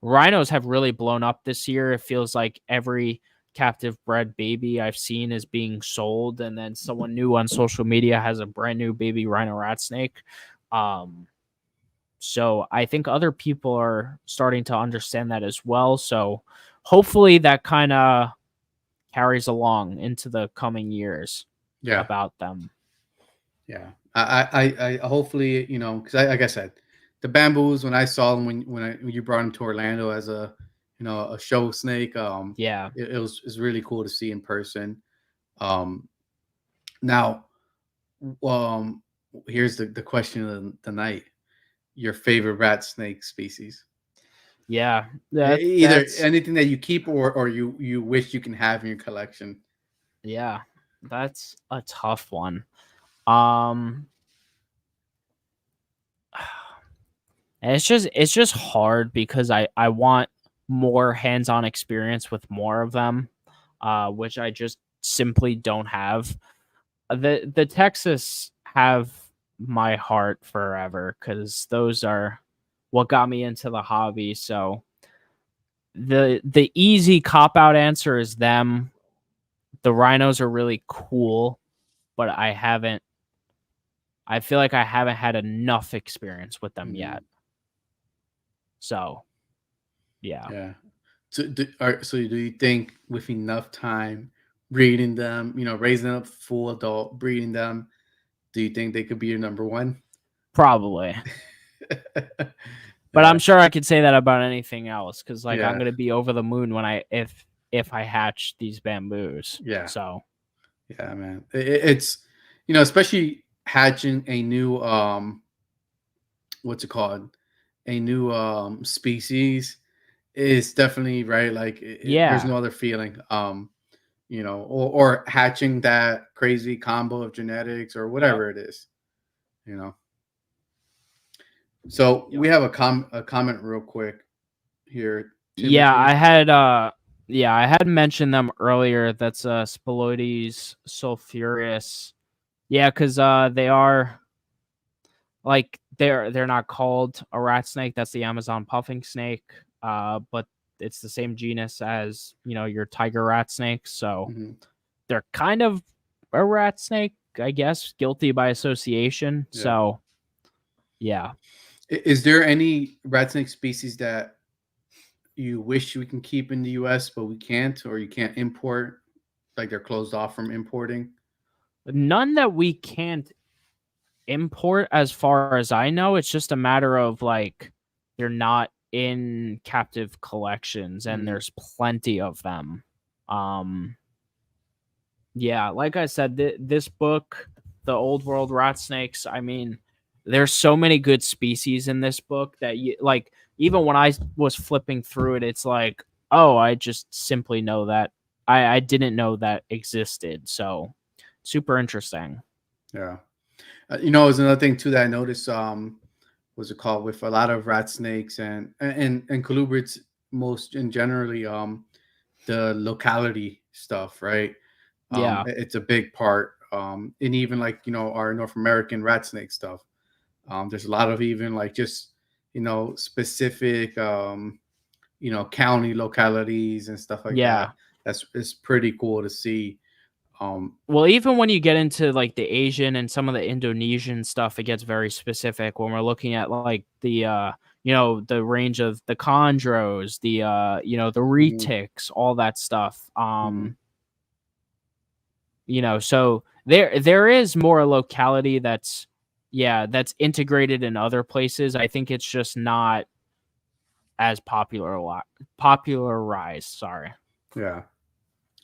Rhinos have really blown up this year. It feels like every captive bred baby I've seen is being sold, and then someone new on social media has a brand new baby rhino rat snake. Um, so I think other people are starting to understand that as well. So hopefully that kind of carries along into the coming years Yeah. about them. Yeah. I hopefully, because like I said, the bamboos, when I saw them, when you brought them to Orlando as a show snake, Yeah. it was really cool to see in person. Now, um, here's the question of the night: your favorite rat snake species? Yeah. Either That's anything that you keep or you wish you can have in your collection. yeah. That's a tough one. Um and it's just hard because I want more hands-on experience with more of them, which I just simply don't have. The Texas have my heart forever because those are what got me into the hobby. So the easy cop out answer is them. The rhinos are really cool, but I feel like I haven't had enough experience with them Mhm. yet. So yeah. Yeah. So do you think with enough time breeding them, raising up full adult, breeding them, do you think they could be your number one? Probably. But Yeah. I'm sure I could say that about anything else because like I'm Yeah. gonna be over the moon when if I hatch these bamboos. Yeah. So Yeah, man. It's especially hatching a new what's it called? A new species is definitely right. Like there's yeah. no other feeling. Or hatching that crazy combo of genetics or Yep. whatever it is. You know. So Yep. we have a comment real quick here. Yeah, Timothy. I had mentioned them earlier. That's Spiloides sulphureus. Yeah, because they are like they're not called a rat snake. That's the Amazon puffing snake. But it's the same genus as your tiger rat snake. So Mhm. they're kind of a rat snake, I guess, guilty by association. Yeah. So yeah. Is there any rat snake species that you wish we can keep in the U.S. but we can't, or you can't import? Like they're closed off from importing. None that we can't import as far as I know. It's just a matter of like they're not in captive collections and Mhm. there's plenty of them. Yeah, like I said, this book, The Old World Rat Snakes, I mean, there's so many good species in this book that you like even when I was flipping through it, it's like, oh, I just simply know that I didn't know that existed. So super interesting. Yeah. There's another thing too that I noticed. What's it called? With a lot of rat snakes and colubrids, most in generally, the locality stuff, right? Yeah. It's a big part. And even like our North American rat snake stuff. There's a lot of even like just specific county localities and stuff like that. Yeah. It's pretty cool to see. Well, even when you get into like the Asian and some of the Indonesian stuff, it gets very specific when we're looking at like the range of the chondros, the Mhm, retics, all that stuff. mhm. So there is more locality that's integrated in other places. I think it's just not as popularized, sorry. Yeah.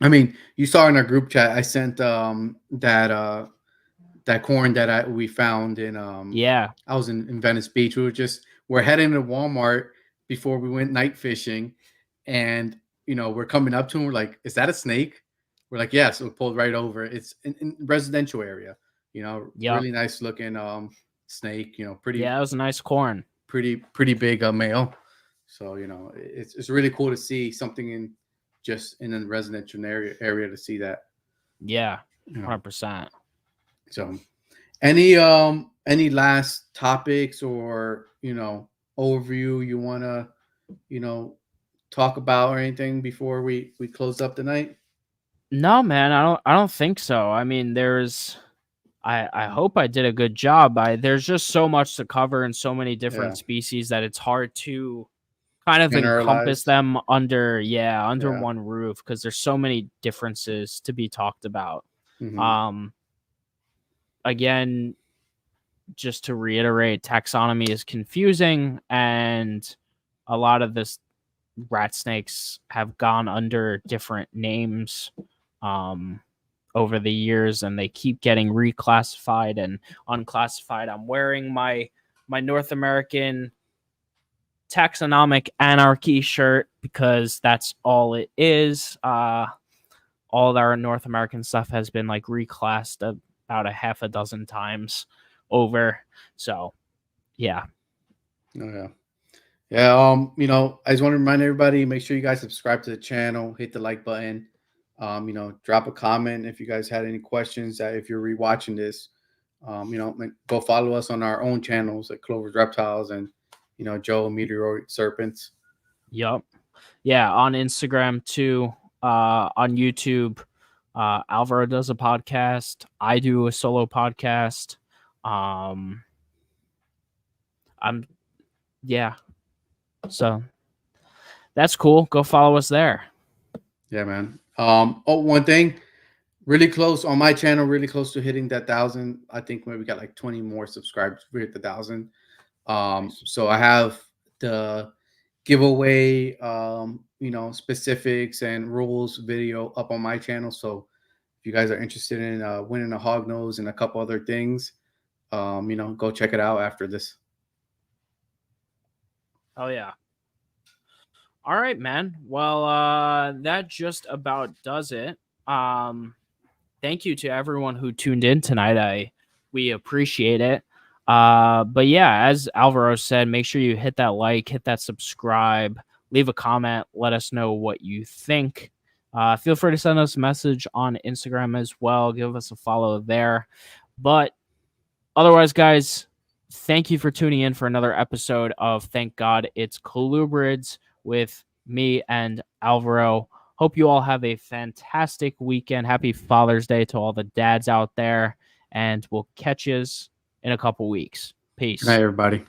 I mean, you saw in our group chat, I sent that corn that we found in Yeah. I was in Venice Beach. We're heading to Walmart before we went night fishing, and we're coming up to him. We're like, "Is that a snake?" We're like, "Yeah." So we pulled right over. It's in residential area. Yep. Really nice looking snake. Pretty Yeah, it was a nice corn. pretty big male. So it's really cool to see something in a residential area to see that. Yeah, You know, 100%. so any last topics or overview you want to talk about or anything before we close up the night? No, man, I don't think so. I mean, I hope I did a good job. There's just so much to cover and so many different Yeah, species that it's hard to kind of encompass generalized. them under Yeah. one roof because there's so many differences to be talked about. Hmm. Um Again, just to reiterate, taxonomy is confusing and a lot of this rat snakes have gone under different names over the years and they keep getting reclassified and unclassified. I'm wearing my North American taxonomic anarchy shirt because that's all it is. All of our North American stuff has been like reclassed about a half a dozen times over. So yeah. Oh yeah. Yeah, I just want to remind everybody, make sure you guys subscribe to the channel, hit the like button, drop a comment if you guys had any questions. That if you're rewatching this, go follow us on our own channels at Clover's Reptiles and Joe Meteoric Serpents. Yup. Yeah, on Instagram too, on YouTube. Alvaro does a podcast. I do a solo podcast. I'm yeah. So that's cool. Go follow us there. Yeah, man. One thing, really close on my channel, really close to hitting that 1,000. I think maybe got like 20 more subscribers. We hit the 1,000. Nice. So I have the giveaway, specifics and rules video up on my channel. So if you guys are interested in winning a hog nose and a couple other things, go check it out after this. Oh yeah. All right, man. Well, that just about does it. Thank you to everyone who tuned in tonight. We appreciate it. But yeah, as Alvaro said, make sure you hit that like, hit that subscribe, leave a comment. Let us know what you think. Feel free to send us a message on Instagram as well. Give us a follow there. But otherwise, guys, thank you for tuning in for another episode of Thank God It's Colubrids with me and Alvaro. Hope you all have a fantastic weekend. Happy Father's Day to all the dads out there. And we'll catch you in a couple weeks. Peace. Good night, everybody.